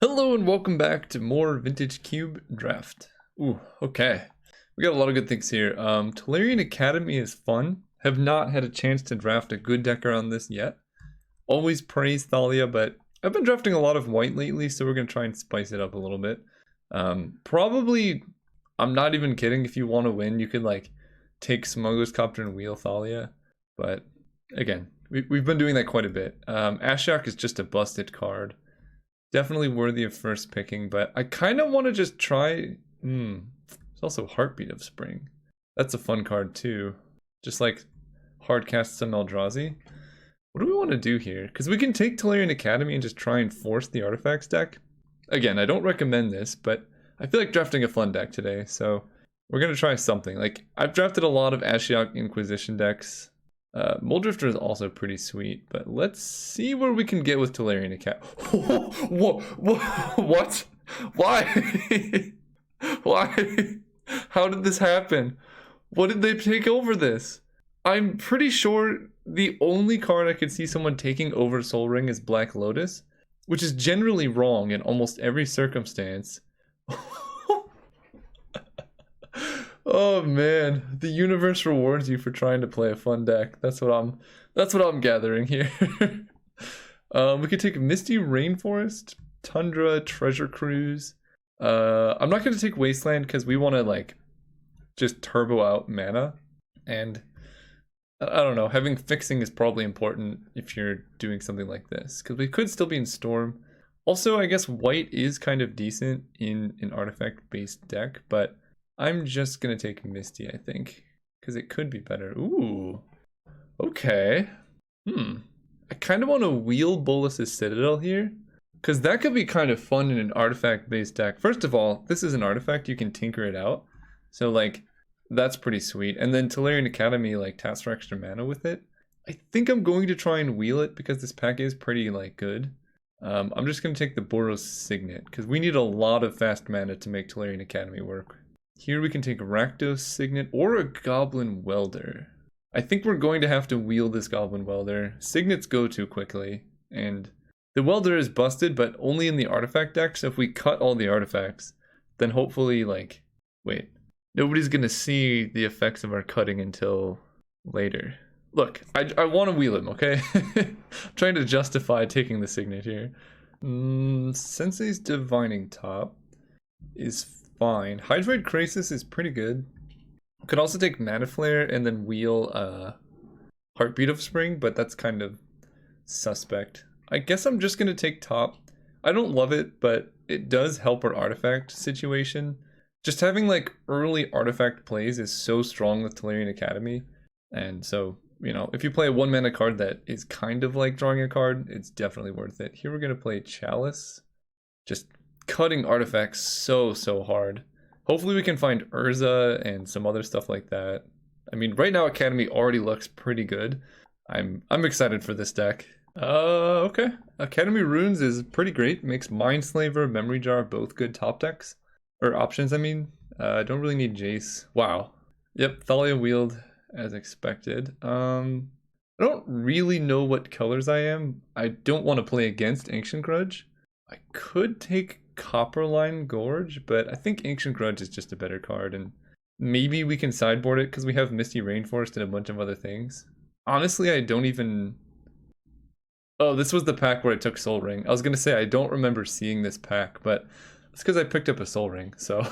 Hello and welcome back to more Vintage Cube Draft. Ooh, okay. We got a lot of good things here. Tolarian Academy is fun. Have not had a chance to draft a good deck around this yet. Always praise Thalia, but I've been drafting a lot of white lately, so we're going to try and spice it up a little bit. Probably, I'm not even kidding, if you want to win, you could like take Smuggler's Copter and wheel Thalia. But again, we've been doing that quite a bit. Ashiok is just a busted card. Definitely worthy of first picking, but I kind of want to just try... There's also Heartbeat of Spring. That's a fun card too. Just like hardcast some Eldrazi. What do we want to do here? Because we can take Tolarian Academy and just try and force the Artifacts deck. Again, I don't recommend this, but I feel like drafting a fun deck today, so we're going to try something. Like, I've drafted a lot of Ashiok Inquisition decks. Muldrifter is also pretty sweet, but let's see where we can get with Tolarian Academy. What? Why? Why? How did this happen? What did they take over this? I'm pretty sure the only card I could see someone taking over Sol Ring is Black Lotus, which is generally wrong in almost every circumstance. Oh man, the universe rewards you for trying to play a fun deck. That's what I'm gathering here. We could take Misty Rainforest, Tundra, Treasure Cruise. I'm not gonna take Wasteland because we want to like just turbo out mana, and I don't know. Having fixing is probably important if you're doing something like this because we could still be in Storm. Also, I guess white is kind of decent in an artifact-based deck, but I'm just gonna take Misty, I think, because it could be better. Ooh, okay. I kind of want to wheel Bolus's Citadel here, because that could be kind of fun in an artifact-based deck. First of all, this is an artifact, you can tinker it out, so like that's pretty sweet. And then Tolarian Academy like taps for extra mana with it. I think I'm going to try and wheel it because this pack is pretty like good. I'm just gonna take the Boros Signet because we need a lot of fast mana to make Tolarian Academy work. Here we can take Rakdos Signet or a Goblin Welder. I think we're going to have to wheel this Goblin Welder. Signets go too quickly, and the Welder is busted, but only in the artifact deck, so if we cut all the artifacts, then hopefully, like, wait, nobody's gonna see the effects of our cutting until later. Look, I want to wheel him, okay? I'm trying to justify taking the Signet here. Sensei's Divining Top is fine. Hydroid Krasis is pretty good. Could also take Mana Flare and then wheel Heartbeat of Spring, but that's kind of suspect. I guess I'm just going to take top. I don't love it, but it does help our artifact situation. Just having like early artifact plays is so strong with Tolarian Academy. And so, you know, if you play a 1-mana card that is kind of like drawing a card, it's definitely worth it. Here we're going to play Chalice. Just cutting artifacts so hard. Hopefully we can find Urza and some other stuff like that. I mean, right now Academy already looks pretty good. I'm excited for this deck. Okay. Academy Runes is pretty great. Makes Mindslaver, Memory Jar both good top decks. Or options, I mean. I don't really need Jace. Wow. Yep, Thalia wheeled as expected. I don't really know what colors I am. I don't want to play against Ancient Grudge. I could take Copperline Gorge, but I think Ancient Grudge is just a better card, and maybe we can sideboard it because we have Misty Rainforest and a bunch of other things. Honestly, I don't even... Oh, this was the pack where I took Sol Ring. I was going to say I don't remember seeing this pack, but it's because I picked up a Sol Ring, so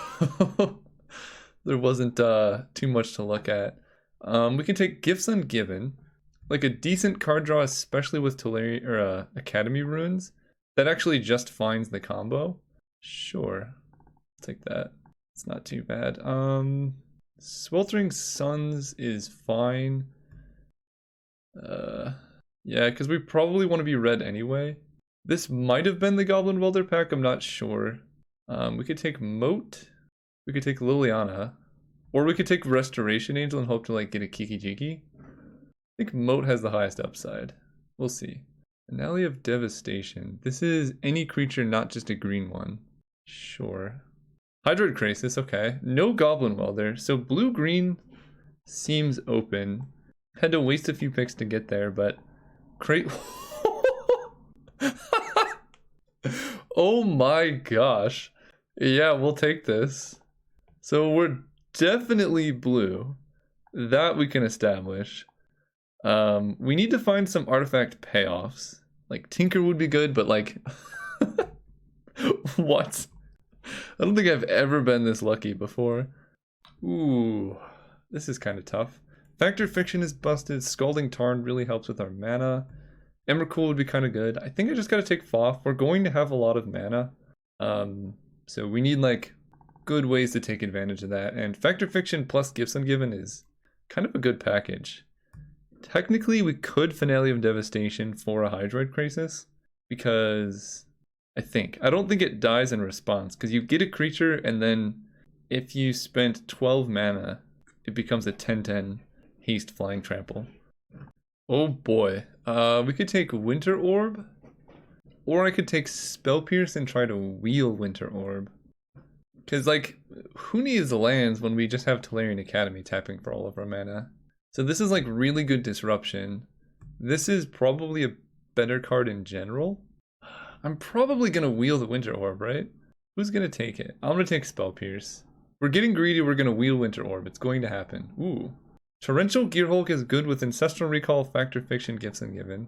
there wasn't too much to look at. We can take Gifts Ungiven, like a decent card draw, especially with Tolarian or Academy Runes. That actually just finds the combo. Sure, I'll take that. It's not too bad. Sweltering Suns is fine. Yeah, because we probably want to be red anyway. This might have been the Goblin Welder pack, I'm not sure. We could take Moat. We could take Liliana. Or we could take Restoration Angel and hope to like get a Kiki Jiki. I think Moat has the highest upside. We'll see. Finale of Devastation. This is any creature, not just a green one. Sure. Hydroid Krasis, okay. No Goblin Welder, so blue-green seems open. Had to waste a few picks to get there, but... Oh my gosh. Yeah, we'll take this. So we're definitely blue. That we can establish. We need to find some artifact payoffs. Like Tinker would be good, but like what? I don't think I've ever been this lucky before. Ooh, this is kind of tough. Factor Fiction is busted. Scalding Tarn really helps with our mana. Emrakul would be kind of good. I think I just gotta take Foff. We're going to have a lot of mana. So we need like good ways to take advantage of that. And Factor Fiction plus Gifts Ungiven is kind of a good package. Technically, we could Finale of Devastation for a Hydroid Crisis because I don't think it dies in response because you get a creature and then if you spent 12 mana, it becomes a 10/10 haste flying trample. Oh boy. We could take Winter Orb, or I could take Spell Pierce and try to wheel Winter Orb. Because, like, who needs lands when we just have Tolarian Academy tapping for all of our mana? So this is, like, really good disruption. This is probably a better card in general. I'm probably going to wheel the Winter Orb, right? Who's going to take it? I'm going to take Spell Pierce. We're getting greedy, we're going to wheel Winter Orb. It's going to happen. Ooh. Torrential Gearhulk is good with Ancestral Recall, Factor Fiction, Gifts Ungiven.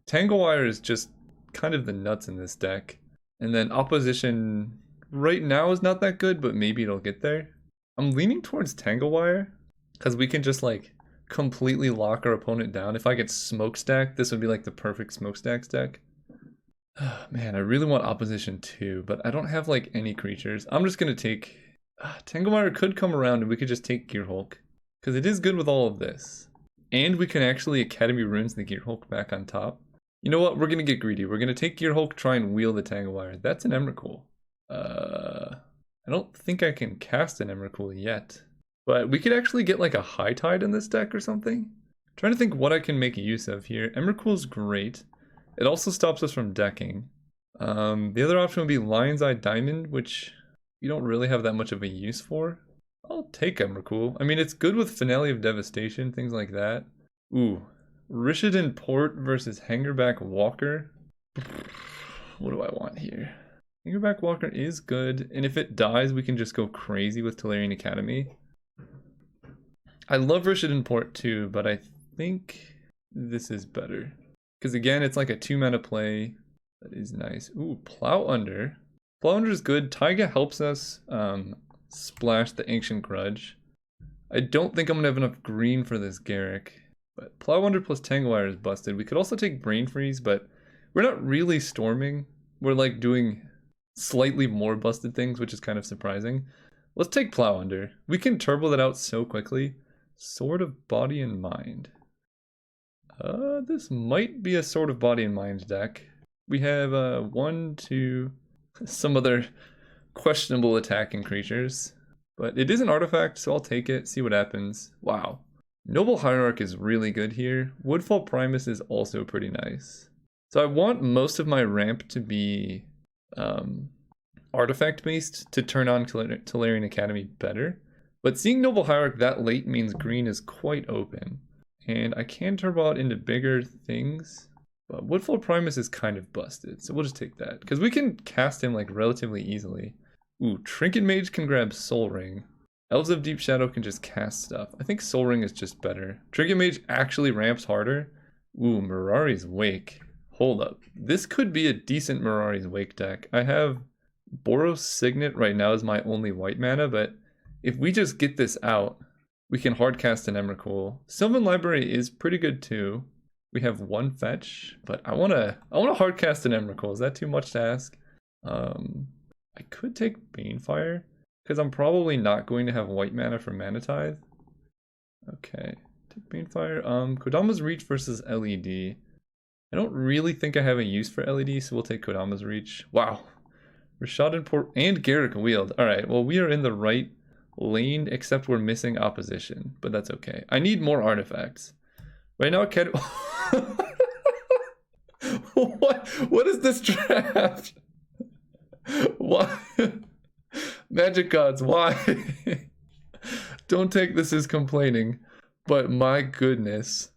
Tanglewire is just kind of the nuts in this deck. And then Opposition right now is not that good, but maybe it'll get there. I'm leaning towards Tanglewire because we can just like completely lock our opponent down. If I get Smokestack, this would be like the perfect Smokestacks deck. Man, I really want Opposition too, but I don't have like any creatures. I'm just going to take... Tanglewire could come around and we could just take Gearhulk. Because it is good with all of this. And we can actually Academy Runes the Gearhulk back on top. You know what? We're going to get greedy. We're going to take Gearhulk, try and wheel the Tanglewire. That's an Emrakul. I don't think I can cast an Emrakul yet. But we could actually get like a High Tide in this deck or something. I'm trying to think what I can make use of here. Emrakul's great. It also stops us from decking. The other option would be Lion's Eye Diamond, which you don't really have that much of a use for. I'll take Emrakul. I mean, it's good with Finale of Devastation, things like that. Ooh. Rishadan Port versus Hangerback Walker. What do I want here? Hangerback Walker is good, and if it dies, we can just go crazy with Tolarian Academy. I love Rishadan Port too, but I think this is better. Because again, it's like a 2-mana play. That is nice. Ooh, Plow Under. Plow Under is good. Taiga helps us splash the Ancient Grudge. I don't think I'm gonna have enough green for this Garrick, but Plow Under plus Tanglewire is busted. We could also take Brain Freeze, but we're not really storming. We're like doing slightly more busted things, which is kind of surprising. Let's take Plow Under. We can turbo that out so quickly. Sword of Body and Mind. This might be a Sword of Body and Mind deck. We have 1, 2, some other questionable attacking creatures, but it is an artifact, so I'll take it, see what happens. Wow. Noble Hierarch is really good here. Woodfall Primus is also pretty nice. So I want most of my ramp to be artifact based to turn on Tolarian Academy better, but seeing Noble Hierarch that late means green is quite open, and I can turbo out into bigger things. But Woodfall Primus is kind of busted, so we'll just take that. Because we can cast him like relatively easily. Ooh, Trinket Mage can grab Soul Ring. Elves of Deep Shadow can just cast stuff. I think Soul Ring is just better. Trinket Mage actually ramps harder. Ooh, Mirari's Wake. Hold up. This could be a decent Mirari's Wake deck. I have Boros Signet right now as my only white mana, but if we just get this out, we can hardcast an Emrakul. Sylvan Library is pretty good too. We have 1 fetch, but I wanna hardcast an Emrakul. Is that too much to ask? I could take Banefire, because I'm probably not going to have white mana for Mana Tithe. Okay, take Banefire. Kodama's Reach versus LED. I don't really think I have a use for LED, so we'll take Kodama's Reach. Wow. Rishadan Port and Garrick Wield. Alright, well we are in the right lane, except we're missing opposition, but that's okay. I need more artifacts. Right now, what is this draft? Why? Magic gods, why? Don't take this as complaining, but my goodness.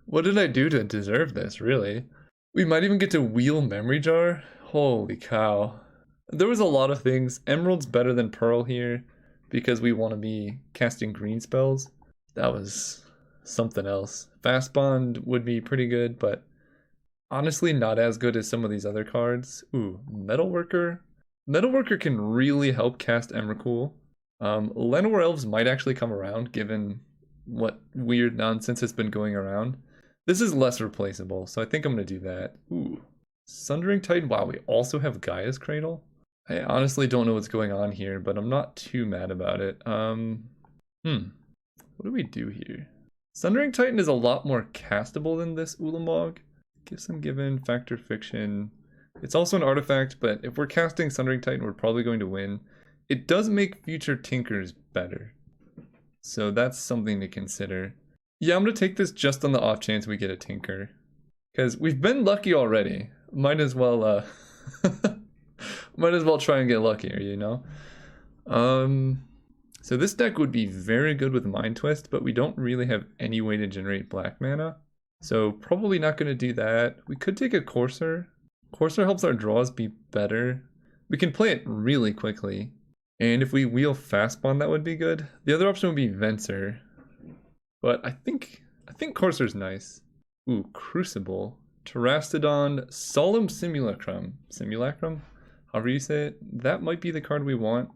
What did I do to deserve this, really? We might even get to wheel Memory Jar. Holy cow. There was a lot of things. Emerald's better than Pearl here because we want to be casting green spells. That was something else. Fast Bond would be pretty good, but honestly not as good as some of these other cards. Ooh, Metalworker. Metalworker can really help cast Emrakul. Llanowar Elves might actually come around given what weird nonsense has been going around. This is less replaceable, so I think I'm going to do that. Ooh. Sundering Titan. Wow, we also have Gaia's Cradle. I honestly don't know what's going on here, but I'm not too mad about it. What do we do here? Sundering Titan is a lot more castable than this Ulamog. Gifts Ungiven, Factor Fiction. It's also an artifact, but if we're casting Sundering Titan, we're probably going to win. It does make future Tinkers better. So that's something to consider. Yeah, I'm going to take this just on the off chance we get a Tinker. Because we've been lucky already. Might as well, might as well try and get luckier, you know? So this deck would be very good with Mind Twist, but we don't really have any way to generate black mana. So probably not going to do that. We could take a Courser. Courser helps our draws be better. We can play it really quickly. And if we wheel Fastbond, that would be good. The other option would be Venser. But I think Courser's nice. Ooh, Crucible. Terastodon, Solemn Simulacrum. Simulacrum? However you say it. That might be the card we want.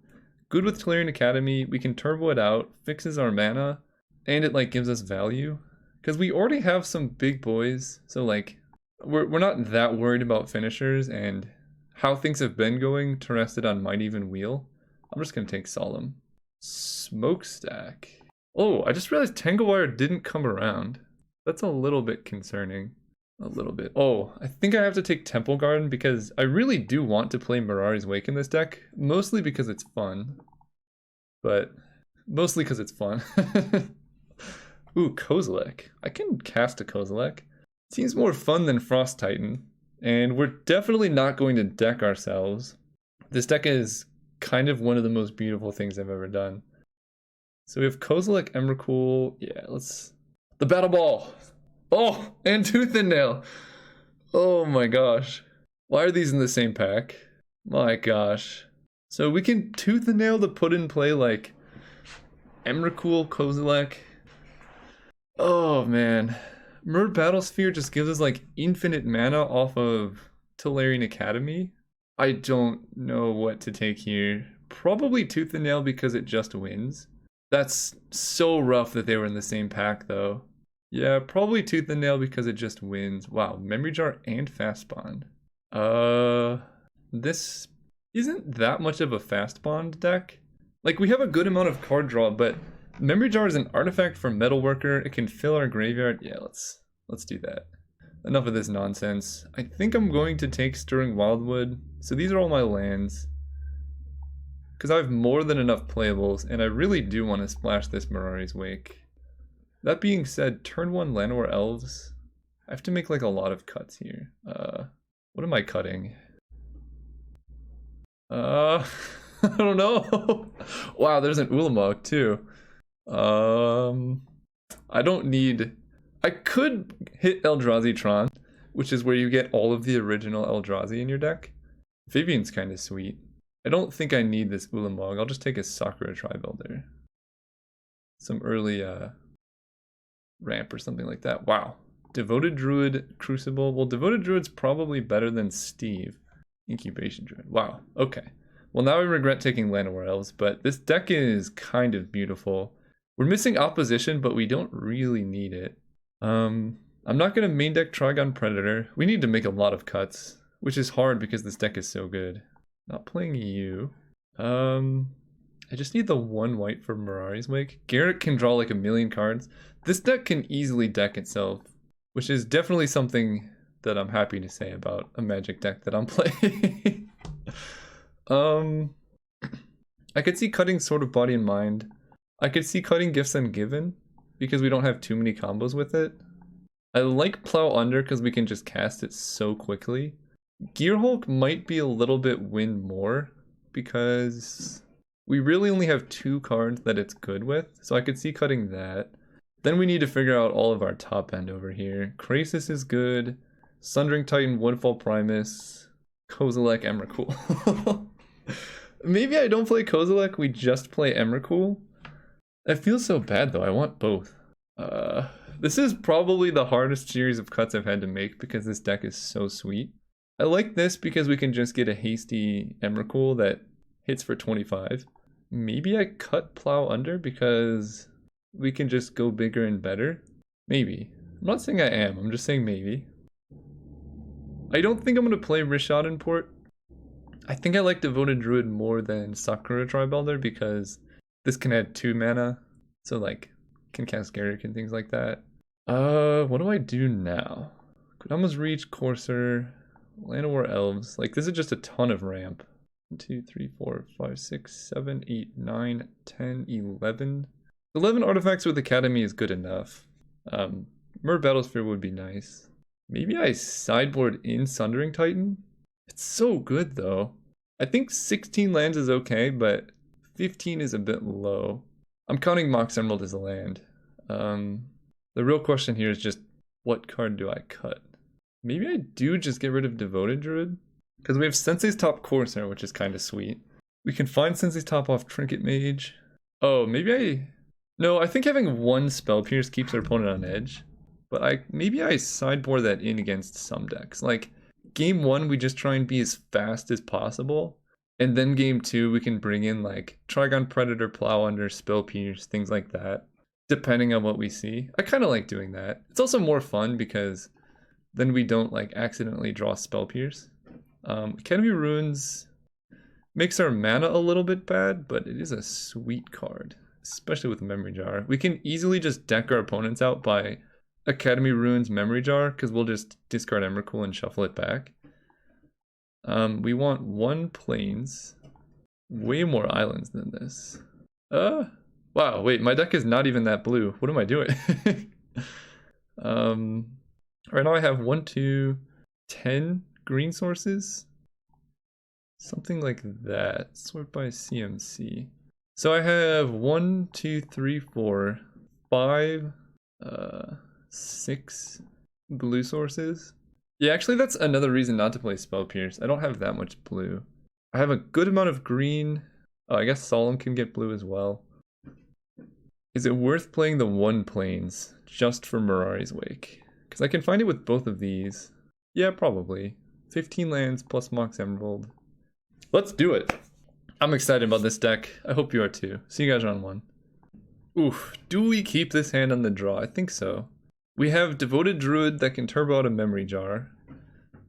Good with Tolarian Academy. We can turbo it out. Fixes our mana. And it like gives us value. Because we already have some big boys. So like, we're not that worried about finishers. And how things have been going, Terastodon might even wheel. I'm just going to take Solemn. Smokestack. Oh, I just realized Tanglewire didn't come around. That's a little bit concerning. A little bit. Oh, I think I have to take Temple Garden because I really do want to play Mirari's Wake in this deck. Mostly because it's fun. But mostly because it's fun. Ooh, Kozilek. I can cast a Kozilek. Seems more fun than Frost Titan. And we're definitely not going to deck ourselves. This deck is kind of one of the most beautiful things I've ever done. So we have Kozilek, Emrakul. Yeah, let's... The Battle Ball! Oh, and Tooth and Nail! Oh my gosh. Why are these in the same pack? My gosh. So we can Tooth and Nail to put in play like Emrakul, Kozilek. Oh man. Mer Battlesphere just gives us like infinite mana off of Tolarian Academy. I don't know what to take here. Probably Tooth and Nail because it just wins. That's so rough that they were in the same pack though. Yeah, probably Tooth and Nail because it just wins. Wow, Memory Jar and Fast Bond. This isn't that much of a Fast Bond deck. Like, we have a good amount of card draw, but Memory Jar is an artifact from Metalworker. It can fill our graveyard. Yeah, let's do that. Enough of this nonsense. I think I'm going to take Stirring Wildwood. So these are all my lands. Because I have more than enough playables, and I really do want to splash this Mirari's Wake. That being said, turn 1 Llanowar Elves. I have to make like a lot of cuts here. What am I cutting? I don't know. Wow, there's an Ulamog too. I don't need... I could hit Eldrazi Tron, which is where you get all of the original Eldrazi in your deck. Vivian's kind of sweet. I don't think I need this Ulamog. I'll just take a Sakura Tri-Builder. Some early ramp or something like that. Wow. Devoted Druid, Crucible. Well, Devoted Druid's probably better than Steve. Incubation Druid. Wow. Okay. Well, now I regret taking Llanowar Elves, but this deck is kind of beautiful. We're missing opposition, but we don't really need it. I'm not going to main deck Trigon Predator. We need to make a lot of cuts, which is hard because this deck is so good. Not playing you. I just need the 1 white for Mirari's Wake. Garrett can draw like a million cards. This deck can easily deck itself, which is definitely something that I'm happy to say about a Magic deck that I'm playing. I could see cutting Sword of Body and Mind. I could see cutting Gifts Ungiven because we don't have too many combos with it. I like Plow Under because we can just cast it so quickly. Gearhulk might be a little bit win more because we really only have 2 cards that it's good with, so I could see cutting that. Then we need to figure out all of our top end over here. Krasis is good. Sundering Titan, Woodfall Primus, Kozilek, Emrakul. Maybe I don't play Kozilek, we just play Emrakul. That feels so bad though, I want both. This is probably the hardest series of cuts I've had to make because this deck is so sweet. I like this because we can just get a hasty Emrakul that hits for 25. Maybe I cut Plow Under because we can just go bigger and better. Maybe. I'm not saying I am, I'm just saying maybe. I don't think I'm going to play Rishad Import. I think I like Devoted Druid more than Sakura Tribelder because this can add 2 mana. So like, can cast Garruk and things like that. What do I do now? Kodama's Reach, Courser, Land of War Elves. Like, this is just a ton of ramp. 1, 2, 3, 4, 5, 6, 7, 8, 9, 10, 11. 11 artifacts with Academy is good enough. Mer Battlesphere would be nice. Maybe I sideboard in Sundering Titan? It's so good though. I think 16 lands is okay, but 15 is a bit low. I'm counting Mox Emerald as a land. The real question here is just, what card do I cut? Maybe I do just get rid of Devoted Druid? Because we have Sensei's Top Corsair, which is kind of sweet. We can find Sensei's Top off Trinket Mage. Oh, maybe no, I think having 1 Spell Pierce keeps our opponent on edge. But maybe I sideboard that in against some decks. Like, game 1, we just try and be as fast as possible. And then game 2, we can bring in like Trigon Predator, Plow Under, Spell Pierce, things like that. Depending on what we see. I kind of like doing that. It's also more fun because then we don't like accidentally draw Spell Pierce. Academy Runes makes our mana a little bit bad, but it is a sweet card. Especially with Memory Jar. We can easily just deck our opponents out by Academy Runes Memory Jar, because we'll just discard Emrakul and shuffle it back. We want 1 Plains. Way more islands than this. Wow, wait, my deck is not even that blue. What am I doing? Right now I have 1, 2, 10 green sources. Something like that. Sort by CMC. So I have 1, 2, 3, 4, 5, 6 blue sources. Yeah, actually that's another reason not to play Spell Pierce. I don't have that much blue. I have a good amount of green. Oh, I guess Solemn can get blue as well. Is it worth playing the 1 Plains just for Mirari's Wake? Because I can find it with both of these. Yeah, probably. 15 lands plus Mox Emerald. Let's do it. I'm excited about this deck. I hope you are too. See you guys round 1. Oof, do we keep this hand on the draw? I think so. We have Devoted Druid that can turbo out a Memory Jar.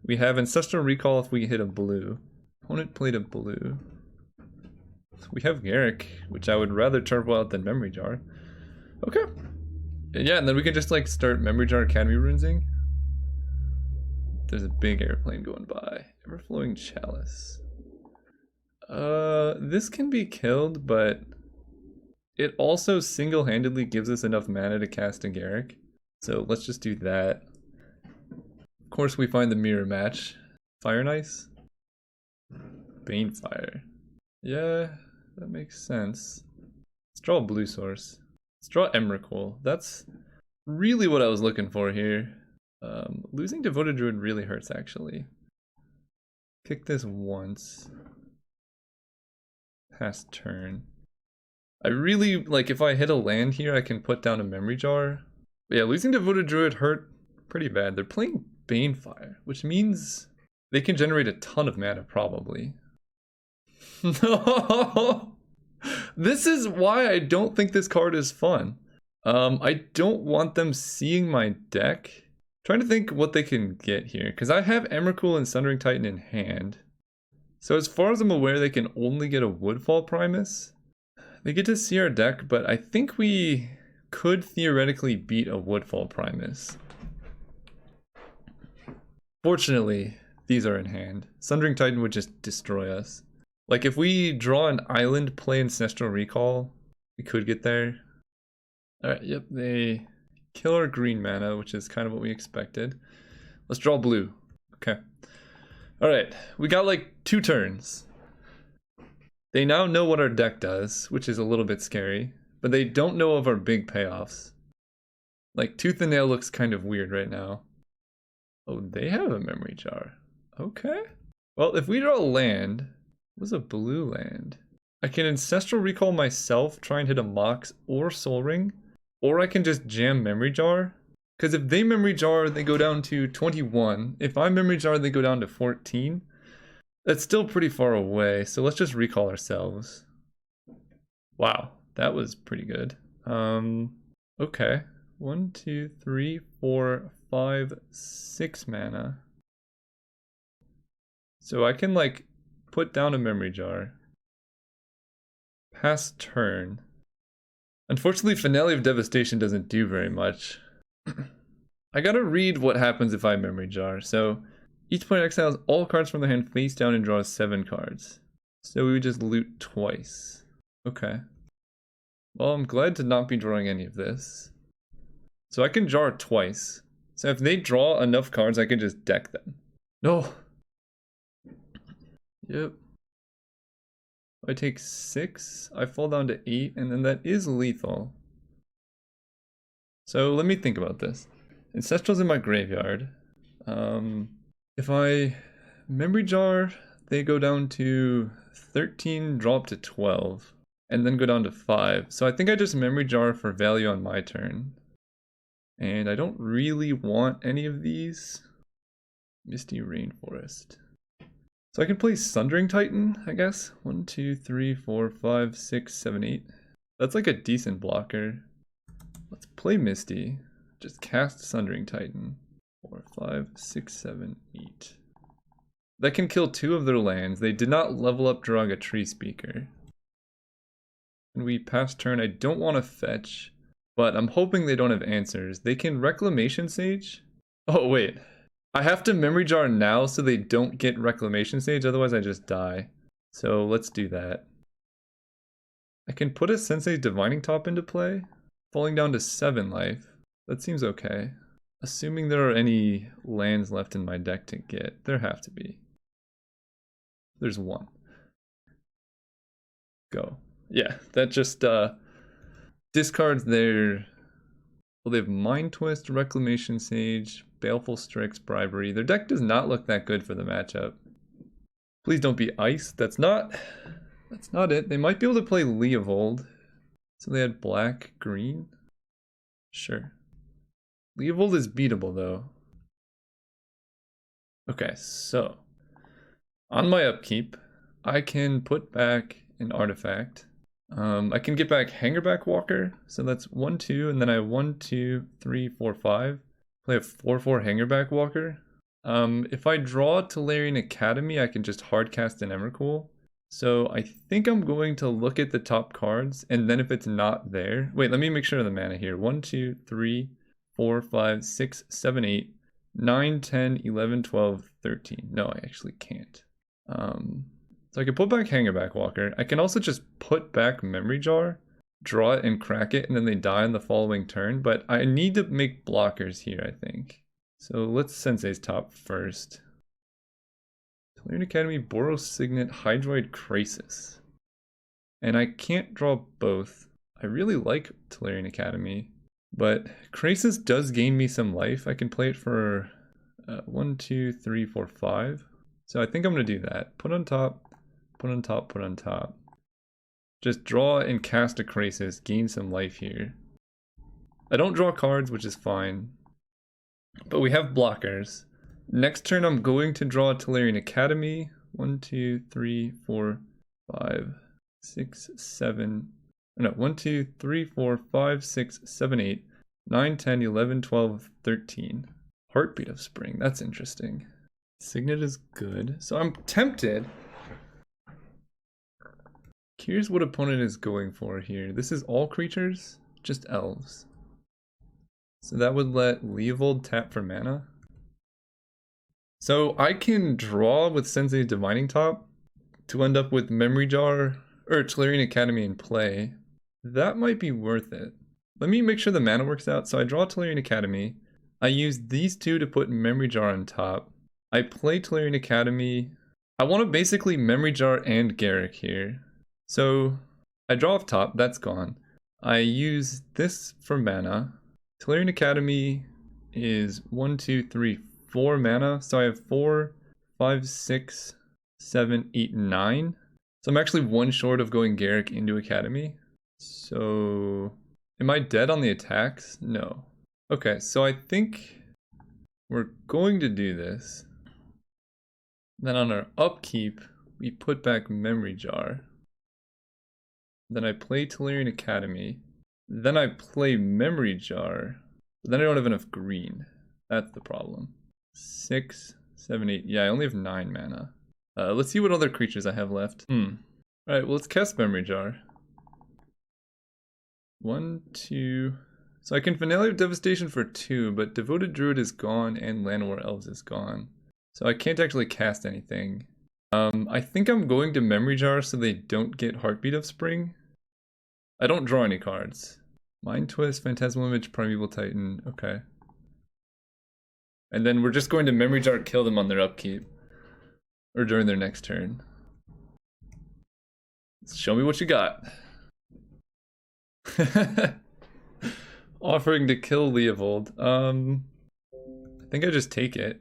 We have Ancestral Recall if we hit a blue. Opponent played a blue. We have Garruk, which I would rather turbo out than Memory Jar. Okay. Yeah, and then we can just like start Memory Jar Academy Runesing. There's a big airplane going by. Everflowing Chalice. This can be killed, but it also single-handedly gives us enough mana to cast a Garruk. So let's just do that. Of course we find the mirror match. Fire and Ice? Banefire. Yeah, that makes sense. Let's draw a blue source. Let's draw Emrakul. That's really what I was looking for here. Losing Devoted Druid really hurts actually. Kick this once. Past turn. I really, like, if I hit a land here, I can put down a Memory Jar. But yeah, losing Devoted Druid hurt pretty bad. They're playing Banefire, which means they can generate a ton of mana, probably. No! This is why I don't think this card is fun. I don't want them seeing my deck. I'm trying to think what they can get here, because I have Emrakul and Sundering Titan in hand. So as far as I'm aware, they can only get a Woodfall Primus. They get to see our deck, but I think we could theoretically beat a Woodfall Primus. Fortunately, these are in hand. Sundering Titan would just destroy us. Like if we draw an island, play Ancestral Recall, we could get there. Alright, yep, they kill our green mana, which is kind of what we expected. Let's draw blue. Okay. Alright, we got like 2 turns. They now know what our deck does, which is a little bit scary, but they don't know of our big payoffs. Like Tooth and Nail looks kind of weird right now. Oh, they have a memory jar. Okay. Well, if we draw land, what's a blue land? I can Ancestral Recall myself, try and hit a Mox or Soul Ring, or I can just jam Memory Jar. Because if they Memory Jar, they go down to 21. If I Memory Jar, they go down to 14. That's still pretty far away, so let's just recall ourselves. Wow, that was pretty good. Okay. 1, 2, 3, 4, 5, 6 mana. So I can like put down a memory jar. Pass turn. Unfortunately, Finale of Devastation doesn't do very much. I gotta read what happens if I memory jar. So each player exiles all cards from their hand face down and draws 7 cards. So we would just loot twice. Okay. Well, I'm glad to not be drawing any of this. So I can jar twice. So if they draw enough cards, I can just deck them. No. Yep. I take 6, I fall down to 8, and then that is lethal. So let me think about this. Ancestral's in my graveyard. If I memory jar, they go down to 13, drop to 12, and then go down to 5. So I think I just memory jar for value on my turn. And I don't really want any of these. Misty Rainforest. So I can play Sundering Titan, I guess. 1, 2, 3, 4, 5, 6, 7, 8. That's like a decent blocker. Let's play Misty. Just cast Sundering Titan. 4, 5, 6, 7, 8. That can kill 2 of their lands. They did not level up drawing a Tree Speaker. And we pass turn. I don't want to fetch, but I'm hoping they don't have answers. They can Reclamation Sage. Oh, wait. I have to memory jar now so they don't get Reclamation Sage, otherwise I just die. So let's do that. I can put a Sensei's Divining Top into play, falling down to 7 life. That seems okay. Assuming there are any lands left in my deck to get. There have to be. There's 1. Go. Yeah, that just discards their... Well, they have Mind Twist, Reclamation Sage, Baleful Strix, Bribery. Their deck does not look that good for the matchup. Please don't be Ice. That's not it. They might be able to play Leovold. So they had black, green. Sure. Leovold is beatable though. Okay, so on my upkeep, I can put back an artifact. I can get back Hangerback Walker, so that's 1, 2, and then I have 1, 2, 3, 4, 5. Play a 4/4 Hangerback Walker. If I draw Tolarian Academy, I can just hardcast an Emrakul. So I think I'm going to look at the top cards, and then if it's not there... Wait, let me make sure of the mana here. 1, 2, 3, 4, 5, 6, 7, 8, 9, 10, 11, 12, 13. No, I actually can't. So I can put back Hangerback Walker. I can also just put back Memory Jar, draw it and crack it, and then they die on the following turn. But I need to make blockers here, I think. So let's Sensei's Top first. Tolarian Academy, Boros Signet, Hydroid Krasis. And I can't draw both. I really like Tolarian Academy, but Krasis does gain me some life. I can play it for 1, 2, 3, 4, 5. So I think I'm going to do that. Put on top, put on top, put on top. Just draw and cast a Krasis, gain some life here. I don't draw cards, which is fine. But we have blockers. Next turn I'm going to draw Tolarian Academy. 1, 2, 3, 4, 5, 6, 7. No, 1, 2, 3, 4, 5, 6, 7, 8, 9, 10, 11, 12, 13. Heartbeat of Spring, that's interesting. Signet is good. So I'm tempted. Here's what opponent is going for here. This is all creatures, just elves. So that would let Leovold tap for mana. So I can draw with Sensei's Divining Top to end up with Memory Jar or Tolarian Academy in play. That might be worth it. Let me make sure the mana works out. So I draw Tolarian Academy. I use these two to put Memory Jar on top. I play Tolarian Academy. I want to basically Memory Jar and Garruk here. So I draw off top, that's gone. I use this for mana. Tolarian Academy is 1, 2, 3, 4 mana. So I have 4, 5, 6, 7, 8, 9. So I'm actually one short of going Garrick into Academy. So am I dead on the attacks? No. Okay, so I think we're going to do this. Then on our upkeep, we put back Memory Jar. Then I play Tolarian Academy. Then I play Memory Jar. But then I don't have enough green. That's the problem. 6, 7, 8. Yeah, I only have 9 mana. Let's see what other creatures I have left. Alright, well, let's cast Memory Jar. 1, 2. So I can Finale of Devastation for 2, but Devoted Druid is gone and Llanowar Elves is gone. So I can't actually cast anything. I think I'm going to Memory Jar so they don't get Heartbeat of Spring. I don't draw any cards. Mind Twist, Phantasmal Image, Primeval Titan. Okay. And then we're just going to Memory Jar kill them on their upkeep. Or during their next turn. Show me what you got. Offering to kill Leovold. I think I just take it.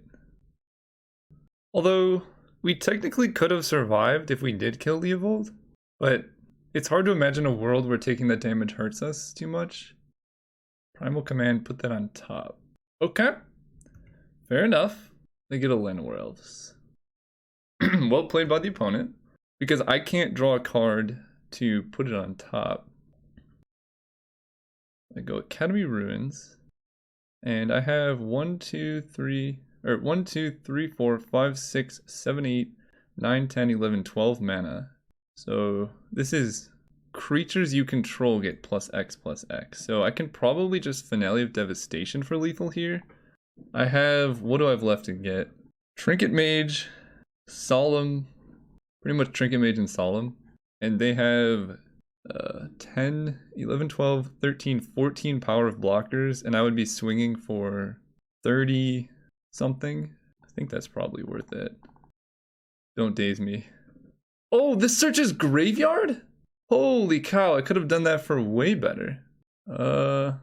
Although, we technically could have survived if we did kill Leovold, but it's hard to imagine a world where taking that damage hurts us too much. Primal Command, put that on top. Okay. Fair enough. They get a Llanowar Elves. Well played by the opponent, because I can't draw a card to put it on top. I go Academy Ruins, and I have 1, 2, 3, 4, 5, 6, 7, 8, 9, 10, 11, 12 mana. So this is creatures you control get +X/+X. So I can probably just Finale of Devastation for lethal here. I have, what do I have left to get? Trinket Mage, Solemn, pretty much Trinket Mage and Solemn. And they have 10, 11, 12, 13, 14 power of blockers, and I would be swinging for 30 something. I think that's probably worth it. Don't daze me. Oh, this searches Graveyard? Holy cow, I could have done that for way better. Metal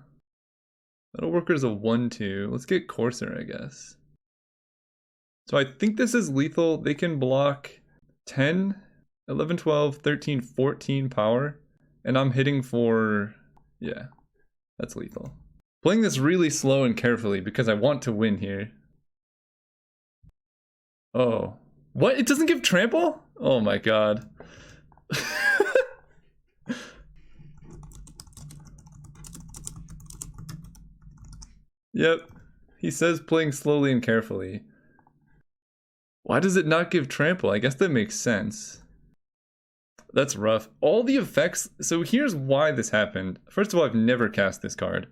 Worker's a 1/2. Let's get Courser, I guess. So I think this is lethal. They can block 10, 11, 12, 13, 14 power. And I'm hitting for, yeah, that's lethal. Playing this really slow and carefully because I want to win here. Oh, what? It doesn't give trample? Oh my god. Yep, he says playing slowly and carefully. Why does it not give trample? I guess that makes sense. That's rough. All the effects, so here's why this happened. First of all, I've never cast this card.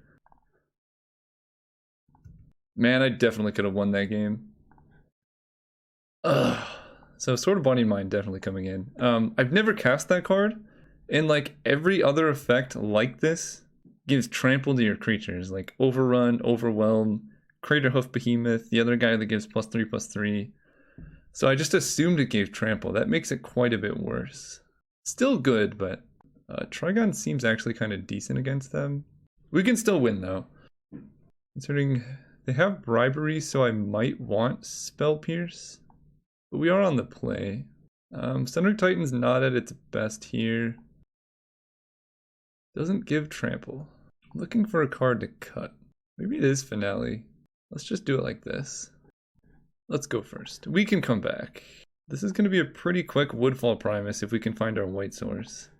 Man, I definitely could have won that game. Ugh. So Sword of Body and Mind definitely coming in. I've never cast that card, and like every other effect like this gives trample to your creatures, like Overrun, Overwhelm, Craterhoof Behemoth, the other guy that gives +3/+3. So I just assumed it gave trample. That makes it quite a bit worse. Still good, but Trigon seems actually kind of decent against them. We can still win though. Considering they have Bribery, so I might want Spell Pierce. But we are on the play. Cendric Titan's not at its best here. Doesn't give trample. I'm looking for a card to cut. Maybe it is Finale. Let's just do it like this. Let's go first. We can come back. This is going to be a pretty quick Woodfall Primus if we can find our white source.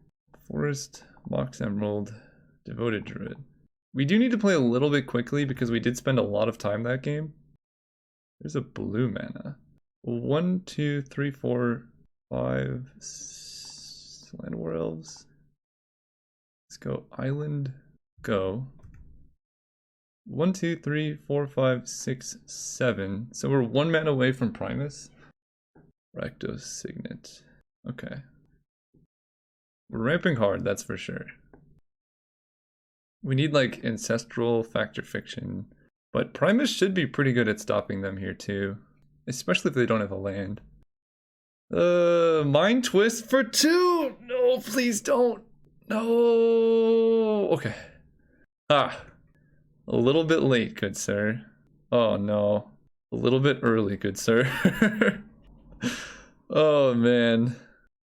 Forest, Mox Emerald, Devoted Druid. We do need to play a little bit quickly because we did spend a lot of time that game. There's a blue mana. 1, 2, 3, 4, 5 Llanowar Elves. Let's go Island, go. 1, 2, 3, 4, 5, 6, 7. So we're 1 mana away from Primus. Rakdos Signet. Okay. We're ramping hard, that's for sure. We need like Ancestral, Fact or Fiction. But Primus should be pretty good at stopping them here too. Especially if they don't have a land. Mind Twist for 2! No, please don't. No. Okay. Ah. A little bit late, good sir. Oh no. A little bit early, good sir. Oh, man.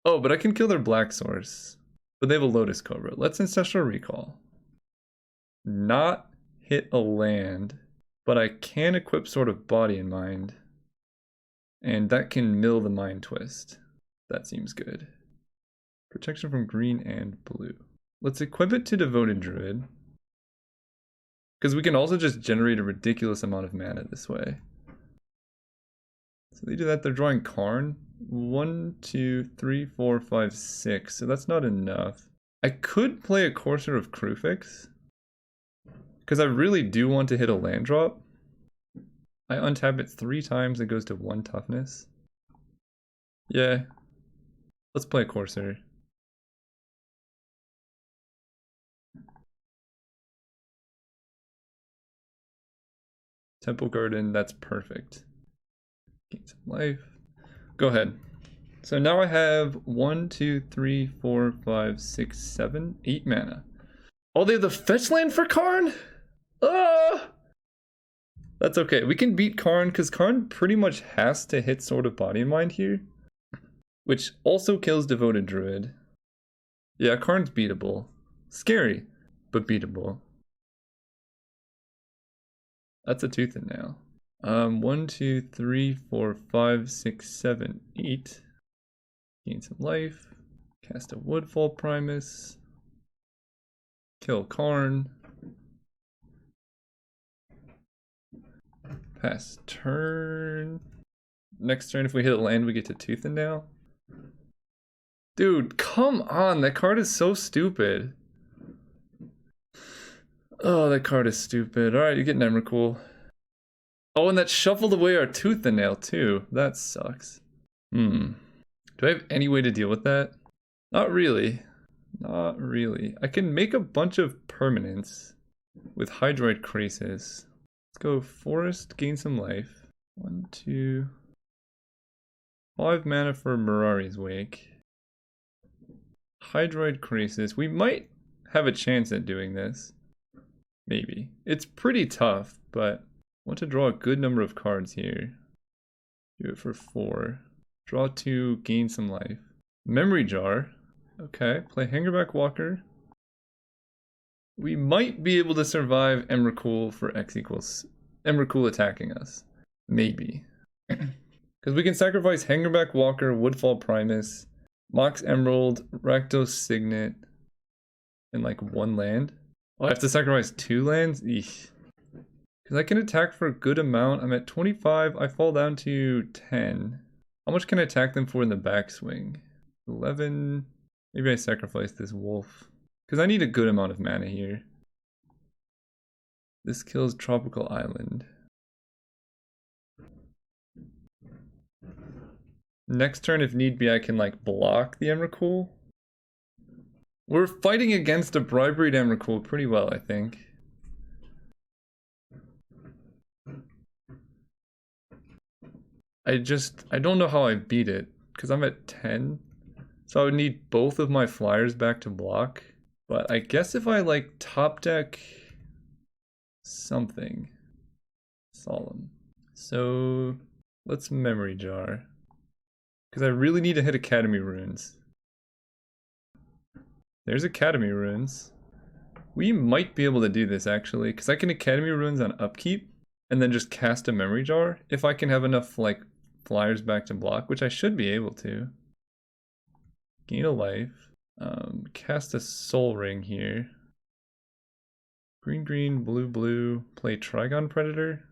Oh, but I can kill their black source. But they have a Lotus Cobra. Let's Ancestral Recall. Not hit a land, but I can equip Sword of Body and Mind. And that can mill the Mind Twist. That seems good. Protection from green and blue. Let's equip it to Devoted Druid. Because we can also just generate a ridiculous amount of mana this way. So they do that, they're drawing Karn. 1, 2, 3, 4, 5, 6. So that's not enough. I could play a Courser of Krufix. Because I really do want to hit a land drop. I untap it 3 times, it goes to 1 toughness. Yeah. Let's play a Courser. Temple Garden, that's perfect. Gain some life. Go ahead. So now I have 1, 2, 3, 4, 5, 6, 7, 8 mana. Oh, they have the fetch land for Karn? That's okay. We can beat Karn because Karn pretty much has to hit Sword of Body and Mind here. Which also kills Devoted Druid. Yeah, Karn's beatable. Scary, but beatable. That's a tooth and nail. 1, 2, 3, 4, 5, 6, 7, 8. Gain some life. Cast a Woodfall Primus. Kill Karn. Pass turn. Next turn, if we hit a land, we get to Tooth and Nail. Dude, come on. That card is so stupid. Oh, that card is stupid. Alright, you get an Emrakul. Oh, and that shuffled away our Tooth and Nail, too. That sucks. Do I have any way to deal with that? Not really. Not really. I can make a bunch of permanents with Hydroid Crisis. Let's go Forest, gain some life. 1, 2... 5 mana for Mirari's Wake. Hydroid Crisis. We might have a chance at doing this. Maybe. It's pretty tough, but I want to draw a good number of cards here. Do it for 4. Draw 2, gain some life. Memory Jar. Okay, play Hangerback Walker. We might be able to survive Emrakul for X equals... Emrakul attacking us. Maybe. Because we can sacrifice Hangerback Walker, Woodfall Primus, Mox Emerald, Rakdos Signet, and like 1 land. Oh, I have to sacrifice 2 lands? Eesh. Because I can attack for a good amount. I'm at 25. I fall down to 10. How much can I attack them for in the backswing? 11. Maybe I sacrifice this wolf. Because I need a good amount of mana here. This kills Tropical Island. Next turn, if need be, I can like block the Emrakul. We're fighting against a Briberied Emrakul pretty well, I think. I don't know how I beat it, because I'm at 10. So I would need both of my flyers back to block. But I guess if I like top deck something. Solemn. So let's Memory Jar. Because I really need to hit Academy Runes. There's Academy Runes. We might be able to do this actually, because I can Academy Runes on upkeep and then just cast a Memory Jar if I can have enough like flyers back to block, which I should be able to. Gain a life. Cast a Soul Ring here. Green, green, blue, blue. Play Trigon Predator.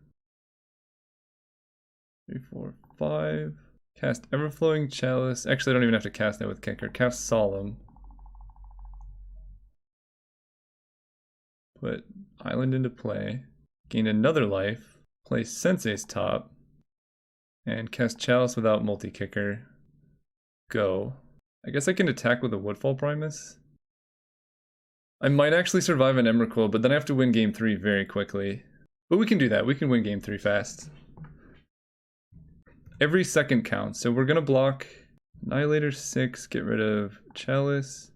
3, 4, 5. Cast Everflowing Chalice. Actually, I don't even have to cast that with Kicker. Cast Solemn. Put Island into play. Gain another life. Play Sensei's Top. And cast Chalice without multi-kicker. Go. I guess I can attack with a Woodfall Primus. I might actually survive an Emrakul, but then I have to win game 3 very quickly. But we can do that. We can win game 3 fast. Every second counts. So we're going to block Annihilator 6, get rid of Chalice,